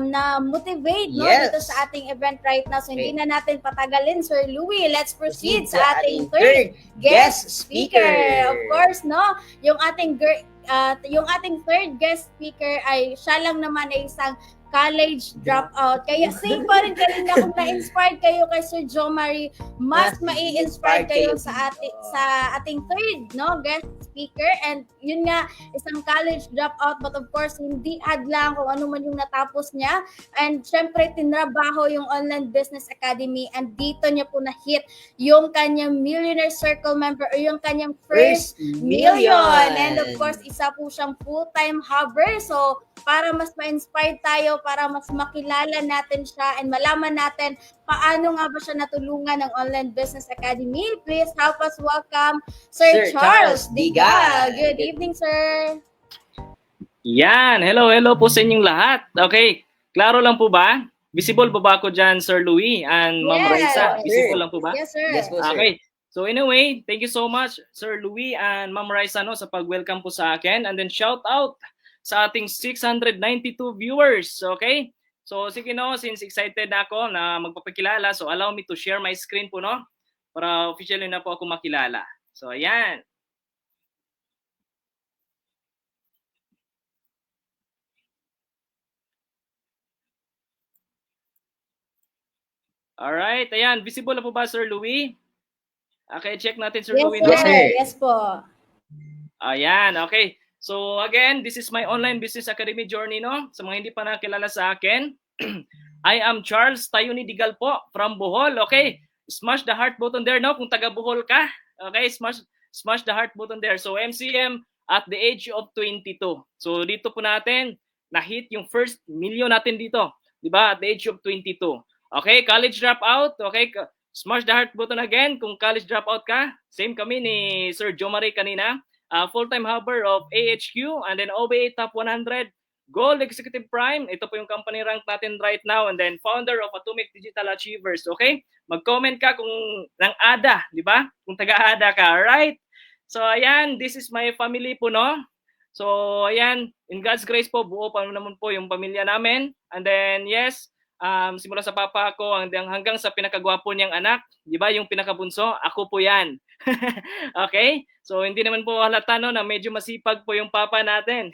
na-motivate, no, Yes. dito sa ating event right now. So hindi Okay. na natin patagalin, Sir Louie. Let's proceed Proceed sa ating third guest speaker. speaker. Of course, no? Yung ating third guest speaker ay siya lang naman ay isang college dropout. Kaya same pa rin kanina kung na-inspired kayo kay Sir Jo Marie, mas Mas mai-inspire kayo kayo sa dito. ating third, no, guest speaker. And yun nga, isang college dropout, but of course hindi hadlang kung ano man yung natapos niya. And syempre tinrabaho yung Online Business Academy, and dito niya po na-hit yung kanyang Millionaire Circle member o yung kanyang first million. And of course, isa po siyang full-time hubber. So, para mas ma-inspire tayo, para mas makilala natin siya and malaman natin paano nga ba siya natulungan ng Online Business Academy, please help us welcome Sir Charles Digag. Good evening, sir. Yan. Hello po sa inyong lahat. Okay. Klaro lang po ba? Visible po ba ako dyan, Sir Louie and Ma'am Yes. Raisa? Sir. Visible lang po ba? Yes, sir. Yes po, sir. Okay. So anyway, thank you so much, Sir Louie and Ma'am Raisa, no, sa pag-welcome po sa akin. And then shout out sa ating 692 viewers. Okay? So sige, no, since excited ako na magpapakilala, so allow me to share my screen po, no? Para officially na po ako makilala. So ayan. Alright, ayan. Visible na po ba, Sir Louie? Okay, check natin, Sir Yes, Louie. sir. no? sir. Yes po. Ayan, okay. So again, this is my Online Business Academy journey, no? Sa mga hindi pa nakilala sa akin, I am Charles Tayuni Digal po from Bohol, okay? Smash the heart button there, no? Kung taga Bohol ka, okay? Smash the heart button there. So MCM at the age of 22. So dito po natin na-hit yung first million natin dito, 'di ba? At the age of 22. Okay, college dropout, okay? Smash the heart button again kung college dropout ka. Same kami ni Sir Jo Marie kanina. Full-time hubber of AHQ and then OBA Top 100 Gold Executive Prime, ito po yung company rank natin right now, and then founder of Atomic Digital Achievers, okay? Mag-comment ka kung ng ADA, di ba? Kung taga-ADA ka, alright? So ayan, this is my family po, no? So ayan, in God's grace po, buo pa naman po yung pamilya namin. And then yes, simula sa papa ko hanggang sa pinakagwapo niyang anak, di ba? Yung pinakabunso, ako po yan. Okay? So hindi naman po halata no na medyo masipag po yung papa natin.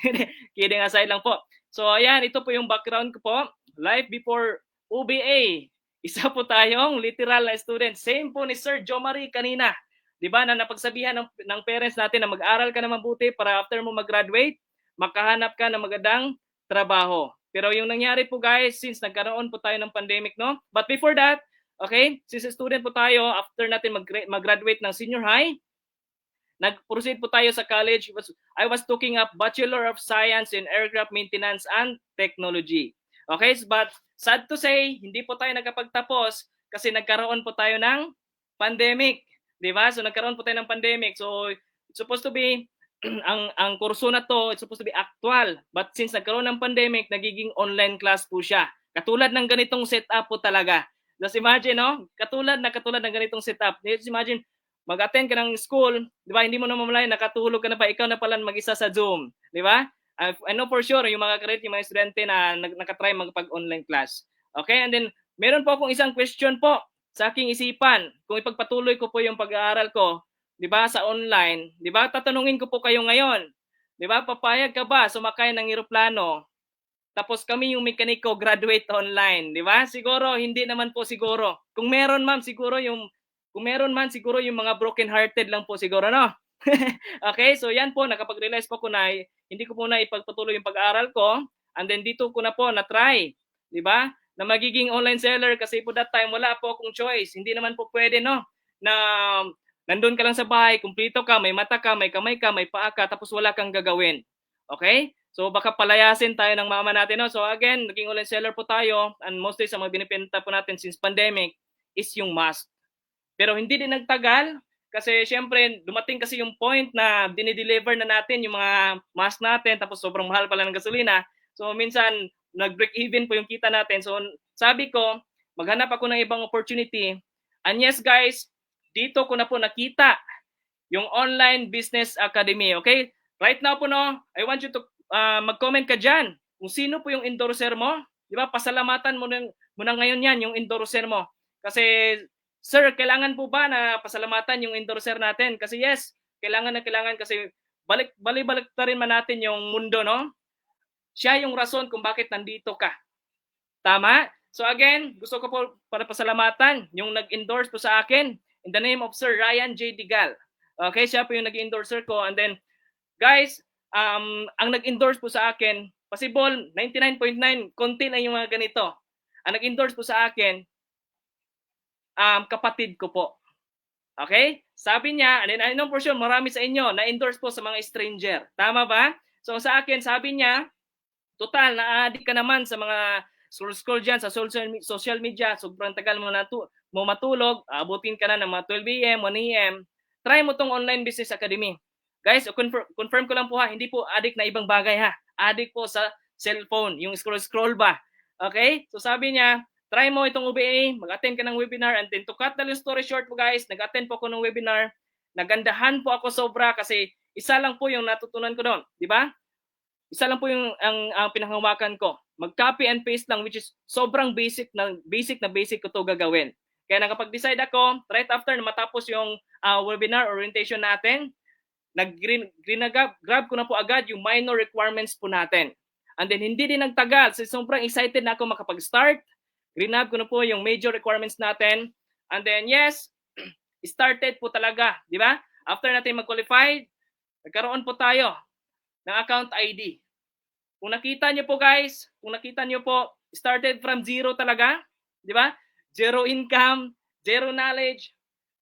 Kidding aside lang po. So ayan, ito po yung background ko po. Life before UBA. Isa po tayong literal na student. Same po ni Sir Jomari kanina. 'Di ba na napagsabihan ng parents natin na mag-aral ka na mabuti para after mo mag-graduate, makahanap ka ng magandang trabaho. Pero yung nangyari po guys, since nagkaroon po tayo ng pandemic, no? But before that, okay, since student po tayo, after natin mag-graduate ng senior high, nag-proceed po tayo sa college. I was taking up Bachelor of Science in Aircraft Maintenance and Technology. Okay, but sad to say, hindi po tayo nakapagtapos kasi nagkaroon po tayo ng pandemic. Diba? So nagkaroon po tayo ng pandemic. So it's supposed to be ang kurso na to, it's supposed to be actual. But since nagkaroon ng pandemic, nagiging online class po siya. Katulad ng ganitong setup po talaga. Just imagine, no? Katulad ng ganitong setup. Just imagine, mag-attend ka ng school, di ba? Hindi mo na mamalayan, nakatulog ka na pa, ikaw na pala mag-isa sa Zoom. Di ba? I know for sure, yung mga karet, yung mga estudyante na nakatry magpag-online class. Okay? And then, meron po akong isang question po sa aking isipan. Kung ipagpatuloy ko po yung pag-aaral ko, di ba, sa online, di ba, tatanungin ko po kayo ngayon, di ba, papayag ka ba sumakay ng eroplano, tapos kami yung mekaniko graduate online, di ba? Siguro, hindi naman po siguro. Kung meron man, siguro yung mga broken-hearted lang po siguro, no? Okay, so yan po, nakapag-realize po ko na hindi ko po na ipagpatuloy yung pag-aaral ko, and then dito ko na po na-try, di ba, na magiging online seller kasi po that time wala po akong choice. Hindi naman po pwede, no, na nandun ka lang sa bahay, kumpleto ka, may mata ka, may kamay ka, may paa ka, tapos wala kang gagawin. Okay? So baka palayasin tayo ng mama natin. No? So again, naging online seller po tayo, and mostly sa mga binibenta po natin since pandemic is yung mask. Pero hindi din nagtagal kasi syempre dumating kasi yung point na dinideliver na natin yung mga mask natin tapos sobrang mahal pala ng gasolina. So minsan nag-break even po yung kita natin. So sabi ko, maghanap ako ng ibang opportunity. And yes guys, dito ko na po nakita yung Online Business Academy. Okay? Right now po, no, I want you to mag-comment ka dyan kung sino po yung endorser mo. Di ba? Pasalamatan mo na ngayon yan, yung endorser mo. Kasi, sir, kailangan po ba na pasalamatan yung endorser natin? Kasi yes, kailangan kasi balik ta rin man natin yung mundo, no? Siya yung rason kung bakit nandito ka. Tama? So again, gusto ko po para pasalamatan yung nag-endorse po sa akin in the name of Sir Ryan J. Digal. Okay, siya po yung nag-endorser ko. And then, guys, ang nag-endorse po sa akin, possible, 99.9, konti na yung mga ganito. Ang nag-endorse po sa akin, kapatid ko po. Okay? Sabi niya, and then I know for sure, marami sa inyo na-endorse po sa mga stranger. Tama ba? So sa akin, sabi niya, total, na-addict ka naman sa mga scroll dyan sa social media, sobrang tagal mo matulog, abutin ka na ng mga 12 a.m., 1 a.m., try mo tong Online Business Academy. Guys, confirm ko lang po ha, hindi po addict na ibang bagay ha. Addict po sa cellphone, yung scroll ba. Okay? So sabi niya, try mo itong UBA, mag-attend ka ng webinar, and then to cut the story short po guys, nag-attend po ako ng webinar, nagandahan po ako sobra kasi isa lang po yung natutunan ko doon, di ba? Isa lang po yung ang pinanghawakan ko. Mag-copy and paste lang, which is sobrang basic ko to gagawin. Kaya nakapag-decide ako, right after na matapos yung webinar orientation natin, grab ko na po agad yung minor requirements po natin. And then hindi din nagtagal, so sobrang excited na ako makapag-start. Grinab ko na po yung major requirements natin. And then yes, started po talaga, di ba? After natin mag-qualify, nagkaroon po tayo ng account ID. Kung nakita nyo po guys, started from zero talaga, di ba? Zero income, zero knowledge,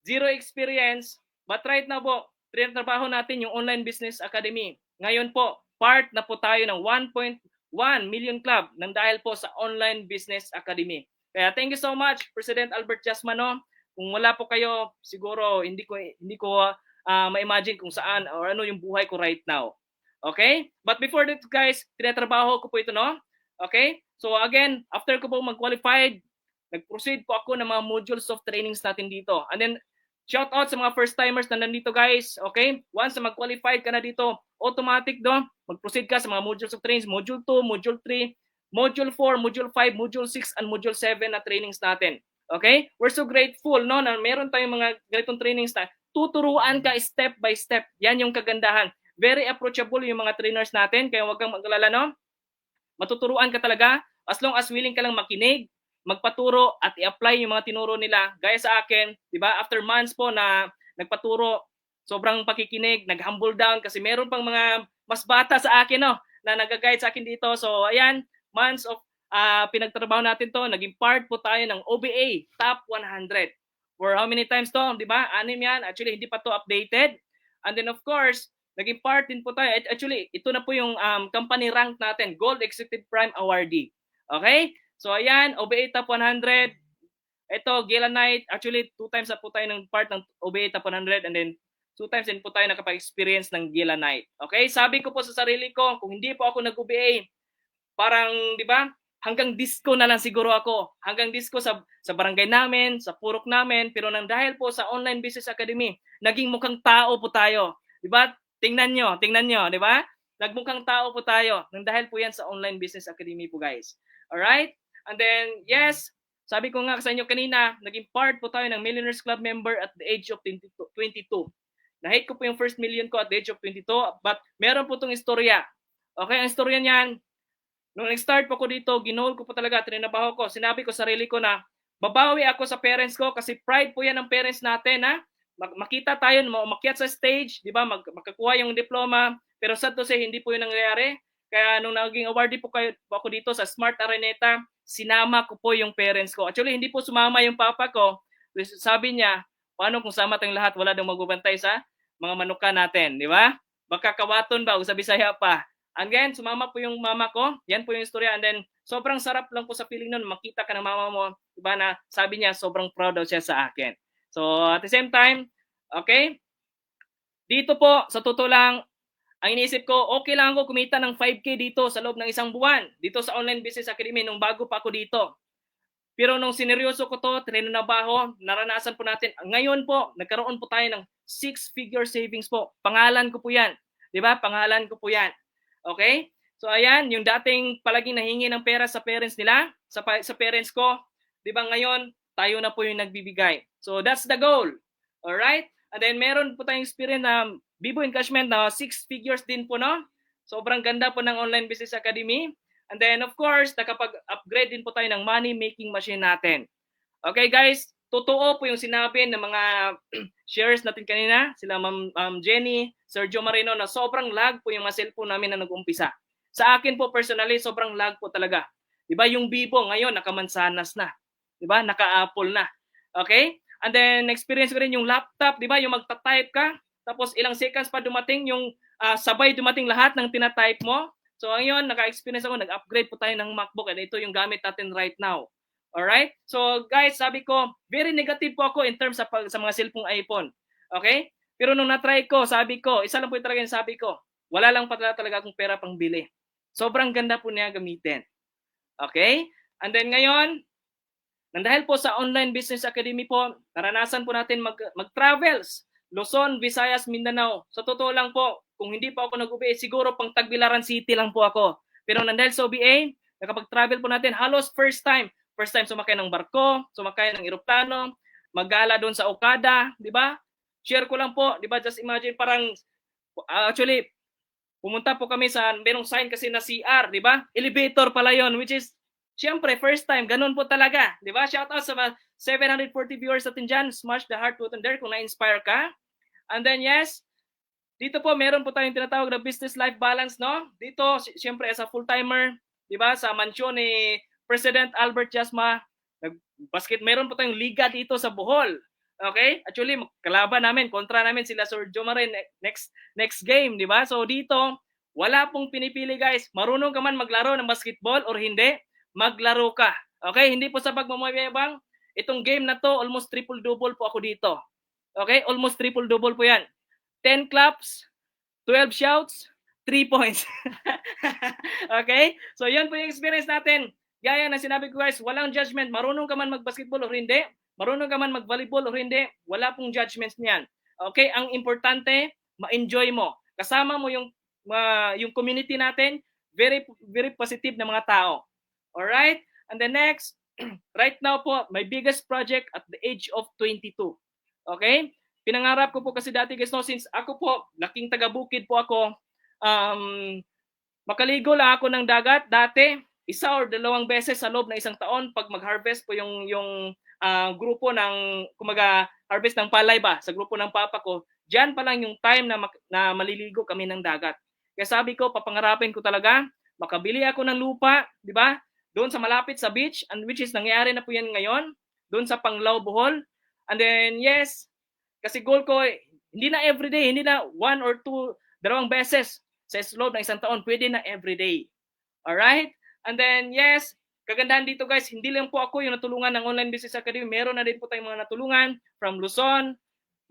zero experience. But right now po, trabaho natin yung Online Business Academy. Ngayon po, part na po tayo ng 1.1 million club nang dahil po sa Online Business Academy. Kaya thank you so much, President Albert Jasmano. Kung wala po kayo, siguro hindi ko ma-imagine kung saan or ano yung buhay ko right now. Okay? But before that, guys, tinatrabaho ko po ito, no? Okay? So again, after ko po mag-qualified, nag-proceed po ako ng mga modules of trainings natin dito. And then, shout out sa mga first-timers na nandito, guys. Okay? Once na mag-qualified ka na dito, automatic, no? Mag-proceed ka sa mga modules of trainings, Module 2, Module 3, Module 4, Module 5, Module 6, and Module 7 na trainings natin. Okay? We're so grateful, no, na meron tayong mga ganitong trainings na tuturuan ka step by step. Yan yung kagandahan. Very approachable yung mga trainers natin, kaya huwag kang mag-alala, no? Matuturuan ka talaga as long as willing ka lang makinig, magpaturo at i-apply yung mga tinuro nila. Gaya sa akin, 'di ba? After months po na nagpaturo, sobrang pakikinig, nag-humble down kasi meron pang mga mas bata sa akin, no, na nag-guide sa akin dito. So ayan, months of pinagtrabaho natin to, naging part po tayo ng OBA Top 100. For how many times to, 'di ba? 6 yan. Actually, hindi pa to updated. And then of course, naging part din po tayo. Actually, ito na po yung company rank natin, Gold Executive Prime Awardee. Okay? So ayan, OBA Top 100. Ito, Gala Night. Actually, 2 times na po tayo ng part ng OBA Top 100 and then 2 times din po tayo nakapag-experience ng Gala Night. Okay? Sabi ko po sa sarili ko, kung hindi po ako nag-OBA, parang, di ba, hanggang disco na lang siguro ako. Hanggang disco sa barangay namin, sa purok namin. Pero nang dahil po sa Online Business Academy, naging mukhang tao po tayo. Di ba? Tingnan nyo, di ba? Nagmukhang tao po tayo. Nang dahil po yan sa Online Business Academy po, guys. Alright? And then, yes, sabi ko nga sa inyo kanina, naging part po tayo ng Millionaires Club member at the age of 22. Na-hit ko po yung first million ko at the age of 22, but meron po itong istorya. Okay, ang istorya niyan, nung nag-start po ko dito, ginoal ko po talaga, trinabaho ko, sinabi ko sarili ko na, babawi ako sa parents ko kasi pride po yan ng parents natin, ha? Makita tayo, umakyat sa stage, di ba, magkakuha yung diploma, pero sad to say, hindi po yun nangyayari. Kaya nung naging awardee po ako dito sa Smart Araneta, sinama ko po yung parents ko. Actually, hindi po sumama yung papa ko. Sabi niya, paano kung sama tayong lahat, wala daw magbubantay sa mga manuka natin, di ba? Baka kawaton ba, o sa Bisaya pa. And then, sumama po yung mama ko. Yan po yung istorya. And then, sobrang sarap lang po sa feeling nun, makita ka ng mama mo, di ba, na sabi niya, sobrang proud daw siya sa akin. So, at the same time, okay, dito po, sa totoo lang, ang iniisip ko, okay lang ako kumita ng 5K dito sa loob ng isang buwan, dito sa Online Business Academy, nung bago pa ako dito. Pero nung sineryoso ko to, trinabaho, naranasan po natin, ngayon po, nagkaroon po tayo ng 6-figure savings po. Pangalan ko po yan. Di ba? Pangalan ko po yan. Okay? So, ayan, yung dating palaging nahingi ng pera sa parents nila, sa parents ko, di ba ngayon, tayo na po yung nagbibigay. So, that's the goal. Alright? And then, meron po tayong experience na Bibo Encashment na 6 figures din po, no? Sobrang ganda po ng Online Business Academy. And then, of course, nakapag-upgrade din po tayo ng money-making machine natin. Okay, guys? Totoo po yung sinabi ng mga shares natin kanina, sila Ma'am Jenny, Sergio Marino, na sobrang lag po yung mga cellphone namin na nag-umpisa. Sa akin po, personally, sobrang lag po talaga. Diba, yung Bibo ngayon, nakamansanas na. Diba, naka-Apple na. Okay? And then, experience ko rin yung laptop, di ba? Yung magta-type ka, tapos ilang seconds pa dumating, yung sabay dumating lahat ng tina-type mo. So, ngayon, naka-experience ako, nag-upgrade po tayo ng MacBook, and ito yung gamit natin right now. Alright? So, guys, sabi ko, very negative po ako in terms sa mga cellphone iPhone. Okay? Pero nung na-try ko, sabi ko, isa lang po talaga yung sabi ko, wala lang pa talaga akong pera pang bili. Sobrang ganda po niya gamitin. Okay? And then ngayon, nang dahil po sa Online Business Academy po, naranasan po natin mag-travels. Luzon, Visayas, Mindanao. Sa totoo lang po, kung hindi pa ako nag-OBA, siguro pang Tagbilaran City lang po ako. Pero nang dahil sa OBA, nakapag-travel po natin, halos first time sumakay ng barko, sumakay ng eroplano, maggala doon sa Okada, di ba? Share ko lang po, di ba? Just imagine, parang, actually, pumunta po kami sa, merong sign kasi na CR, di ba? Elevator pala yon, which is, siyempre, first time, ganun po talaga. Di ba? Shout out sa 740 viewers natin dyan. Smash the heart button there kung na-inspire ka. And then, yes, dito po, meron po tayong tinatawag na business-life balance, no? Dito, siyempre, as a full-timer, di ba? Sa mansyon ni President Albert Jasma, meron po tayong liga dito sa Bohol. Okay? Actually, kalaban namin, kontra namin sila Sir Jomarin next game, di ba? So, dito, wala pong pinipili, guys. Marunong ka man maglaro ng basketball or hindi, maglaro ka. Okay? Hindi po sa pagmamayabang. Itong game na to, almost triple-double po ako dito. Okay? Almost triple-double po yan. 10 claps, 12 shouts, 3 points. Okay? So, yun po yung experience natin. Gaya na sinabi ko guys, walang judgment. Marunong ka man mag-basketball o hindi, marunong ka man mag-volleyball o hindi, wala pong judgments niyan. Okay? Ang importante, ma-enjoy mo. Kasama mo yung community natin, very very positive na mga tao. All right? And the next, right now po, my biggest project at the age of 22. Okay? Pinangarap ko po kasi dati guys, no, since ako po, laking taga-bukid po ako, makaligo lang ako ng dagat dati, 1 or 2 beses sa loob ng isang taon pag mag-harvest po yung grupo ng, kumaga, harvest ng palay ba, sa grupo ng papa ko, diyan pa lang yung time na maliligo kami ng dagat. Kaya sabi ko, papangarapin ko talaga, makabili ako ng lupa, di ba? Doon sa malapit sa beach, and which is nangyayari na po yan ngayon, doon sa Panglao, Bohol. And then, yes, kasi goal ko, hindi na everyday, hindi na 1 or 2, 2 beses sa loob ng isang taon, pwede na everyday. Alright? And then, yes, kagandahan dito guys, hindi lang po ako yung natulungan ng Online Business Academy, meron na din po tayong mga natulungan from Luzon,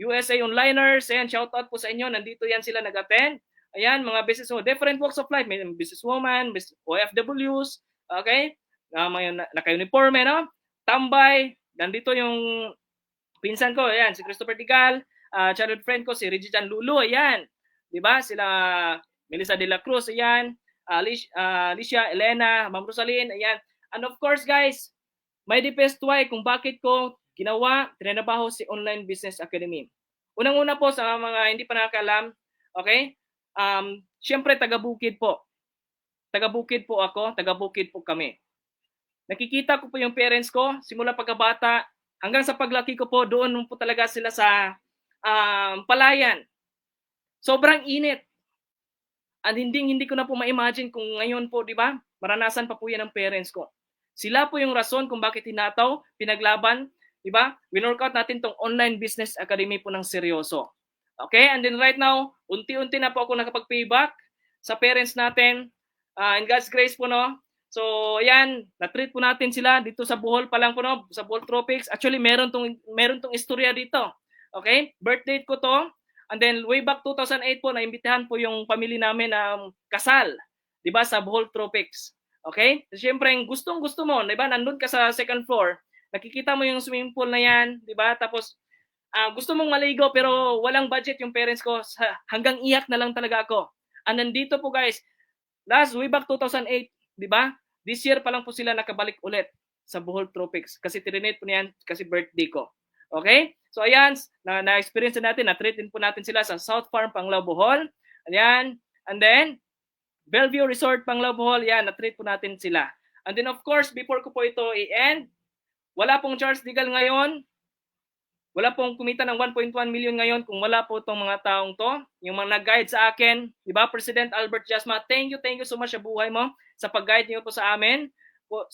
USA Onliners, ayan, shout out po sa inyo, nandito yan sila nag-attend. Ayan, mga business, different walks of life, may businesswoman, OFWs, okay? May naka-uniforme, no? Tambay, nandito yung pinsan ko, ayan, si Christopher Digal, childhood friend ko, si Reggie Lulu, ayan. Diba? Sila Melissa De La Cruz, ayan. Alicia, Elena, Ma'am Rosaline, ayan. And of course, guys, may the best why kung bakit ko ginawa, trinabaho si Online Business Academy. Unang-una po sa mga hindi pa nakakalam, okay? Siyempre, taga-bukid po. Taga-bukid po ako, taga-bukid po kami. Nakikita ko po yung parents ko, simula pagkabata, hanggang sa paglaki ko po, doon po talaga sila sa palayan. Sobrang init. At hindi ko na po ma-imagine kung ngayon po, di ba, maranasan pa po yan ng parents ko. Sila po yung rason kung bakit hinataw, pinaglaban, di ba? Winorkout natin tong Online Business Academy po ng seryoso. Okay? And then right now, unti-unti na po ako nakapag-payback sa parents natin. In God's grace po, no? So, ayan, na-treat po natin sila dito sa Bohol pa lang po, no? Sa Bohol Tropics. Actually, meron tong istorya dito. Okay? Birth date ko to. And then, way back 2008 po, naimbitahan po yung pamilya namin na kasal. Diba? Sa Bohol Tropics. Okay? Siyempre, gustong-gusto mo. Diba? Nandun ka sa second floor. Nakikita mo yung swimming pool na yan. Diba? Tapos, gusto mong maligo pero walang budget yung parents ko. Hanggang iyak na lang talaga ako. And nandito po guys, way back 2008, diba? This year pa lang po sila nakabalik ulit sa Bohol Tropics. Kasi trinate po niyan kasi birthday ko. Okay? So ayan, na-experience natin, na-treat din po natin sila sa South Farm, Panglao, Bohol. Ayan. And then, Bellevue Resort, Panglao, Bohol. Ayan, na-treat po natin sila. And then of course, before ko po ito i-end, wala pong Charles Digal ngayon. Wala pong kumita ng 1.1 million ngayon kung wala po itong mga taong to. Yung mga nag-guide sa akin. Diba? President Albert Jasma, thank you so much sa buhay mo, sa pag-guide niyo po sa amin.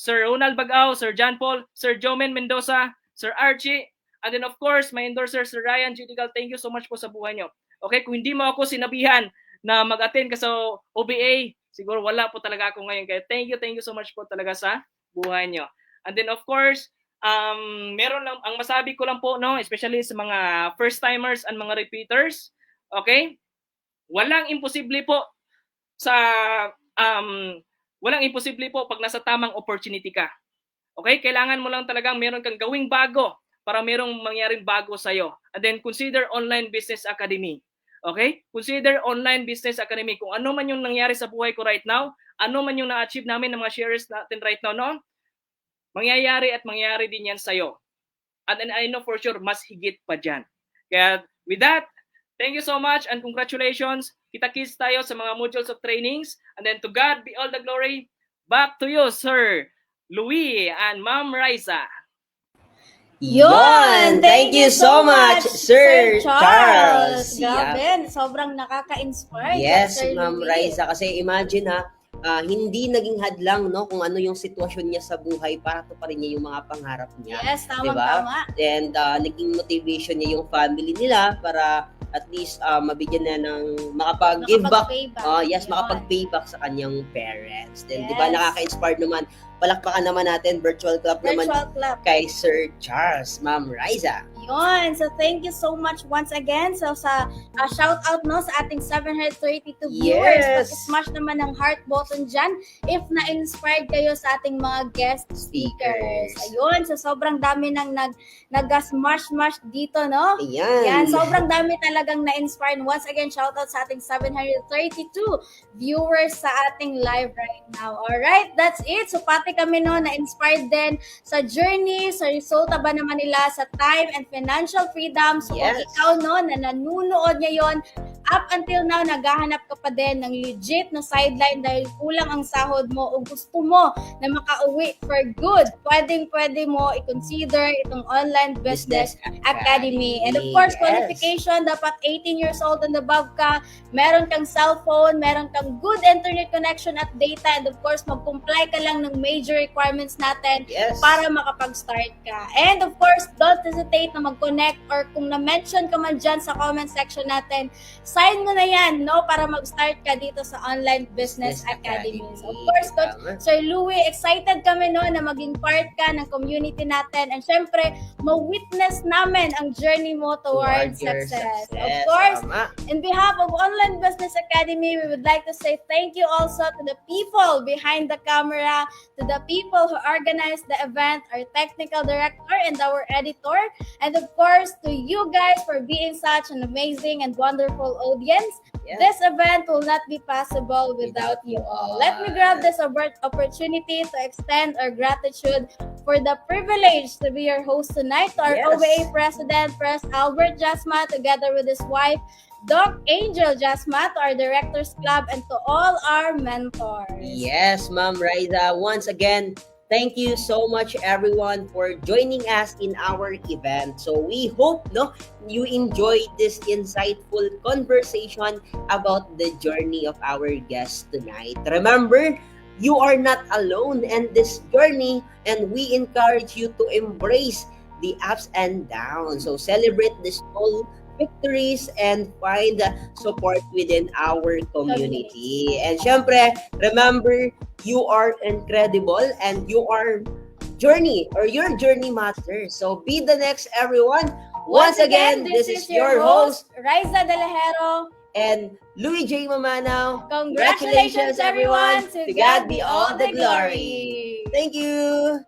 Sir Ronald Bagao, Sir John Paul, Sir Jomen Mendoza, Sir Archie, and then of course, my endorser, Sir Ryan G. Digal, thank you so much po sa buhay niyo. Okay, kung hindi mo ako sinabihan na mag-attend ka sa OBA, siguro wala po talaga ako ngayon. Kaya thank you so much po talaga sa buhay niyo. And then of course, meron lang, ang masabi ko lang po, no, especially sa mga first-timers and mga repeaters, okay? Walang imposible po pag nasa tamang opportunity ka. Okay? Kailangan mo lang talagang meron kang gawing bago para merong mangyaring bago sa'yo. And then consider Online Business Academy. Okay? Consider Online Business Academy. Kung ano man yung nangyari sa buhay ko right now, ano man yung na-achieve namin ng mga sharers natin right now, no? Mangyayari at mangyayari din yan sa'yo. And I know for sure, mas higit pa dyan. Kaya with that, thank you so much and congratulations. Kita-kits tayo sa mga modules of trainings. And then to God be all the glory. Back to you, Sir Louis and Ma'am Raisa. Yun! Thank you so much, Sir Charles. Grabe, sobrang nakaka-inspire. Yes, Sir Ma'am Louis. Raisa. Kasi imagine hindi naging hadlang, no, kung ano yung sitwasyon niya sa buhay para tuparin niya yung mga pangarap niya. Yes, Diba? tama. And naging motivation niya yung family nila para at least mabigyan na ng makapag-give back. Makapag-payback. Yes, Yun. makapag-payback sa kanyang parents. Then, Yes. di ba, nakaka-inspire naman palakpakan naman natin, virtual clap naman Virtual clap. kay Sir Charles, Ma'am Riza. Yun. So, thank you so much once again. So, sa shout out no sa ating 732 viewers. Yes. Pag-smash naman ng heart button dyan if na-inspired kayo sa ating mga guest speakers. Ayun. So, sobrang dami nang nag-smash dito, no? Ayan. Yan, sobrang dami talagang na-inspired. Once again, shout out sa ating 732 viewers sa ating live right now. Alright, that's it. So, pati kami no, na-inspired din sa journey, sa resulta ba naman nila sa time and financial freedom. So, kung Yes. ikaw no, na nanunood ngayon, up until now, naghahanap ka pa din ng legit na sideline dahil kulang ang sahod mo o gusto mo na makauwi for good, pwede mo i-consider itong online business academy. And of course, Yes. qualification, dapat 18 years old and above ka, meron kang cellphone, meron kang good internet connection at data, and of course, mag-comply ka lang ng major requirements natin Yes. para makapag-start ka. And of course, don't hesitate na mag-connect or kung na-mention ka man dyan sa comment section natin, sign mo na yan, no? Para mag-start ka dito sa Online Business Academy. So of course, Coach Tama. Sir Louie, excited kami no na maging part ka ng community natin and syempre, ma-witness namin ang journey mo towards Toward your success. Of success. course, Tama. in behalf of Online Business Academy, we would like to say thank you also to the people behind the camera, to the people who organized the event, our technical director and our editor, and of course, to you guys for being such an amazing and wonderful audience. Yes. This event will not be possible without you all. Let me grab this opportunity to extend our gratitude for the privilege to be your host tonight to our Yes. OVA President, Pres Albert Jasma, together with his wife, Doc Angel Jasma, to our Directors Club, and to all our mentors. Yes, Ma'am Riza. Once again, thank you so much everyone for joining us in our event. So we hope no you enjoyed this insightful conversation about the journey of our guest tonight. Remember, you are not alone in this journey and we encourage you to embrace the ups and downs. So celebrate the small victories and find support within our community. And syempre, remember, you are incredible and your journey matters. So be the next everyone. Once again, this is your host Riza Delajero. and Louis J. Mamanaw. Congratulations everyone. To God be all the glory. Thank you.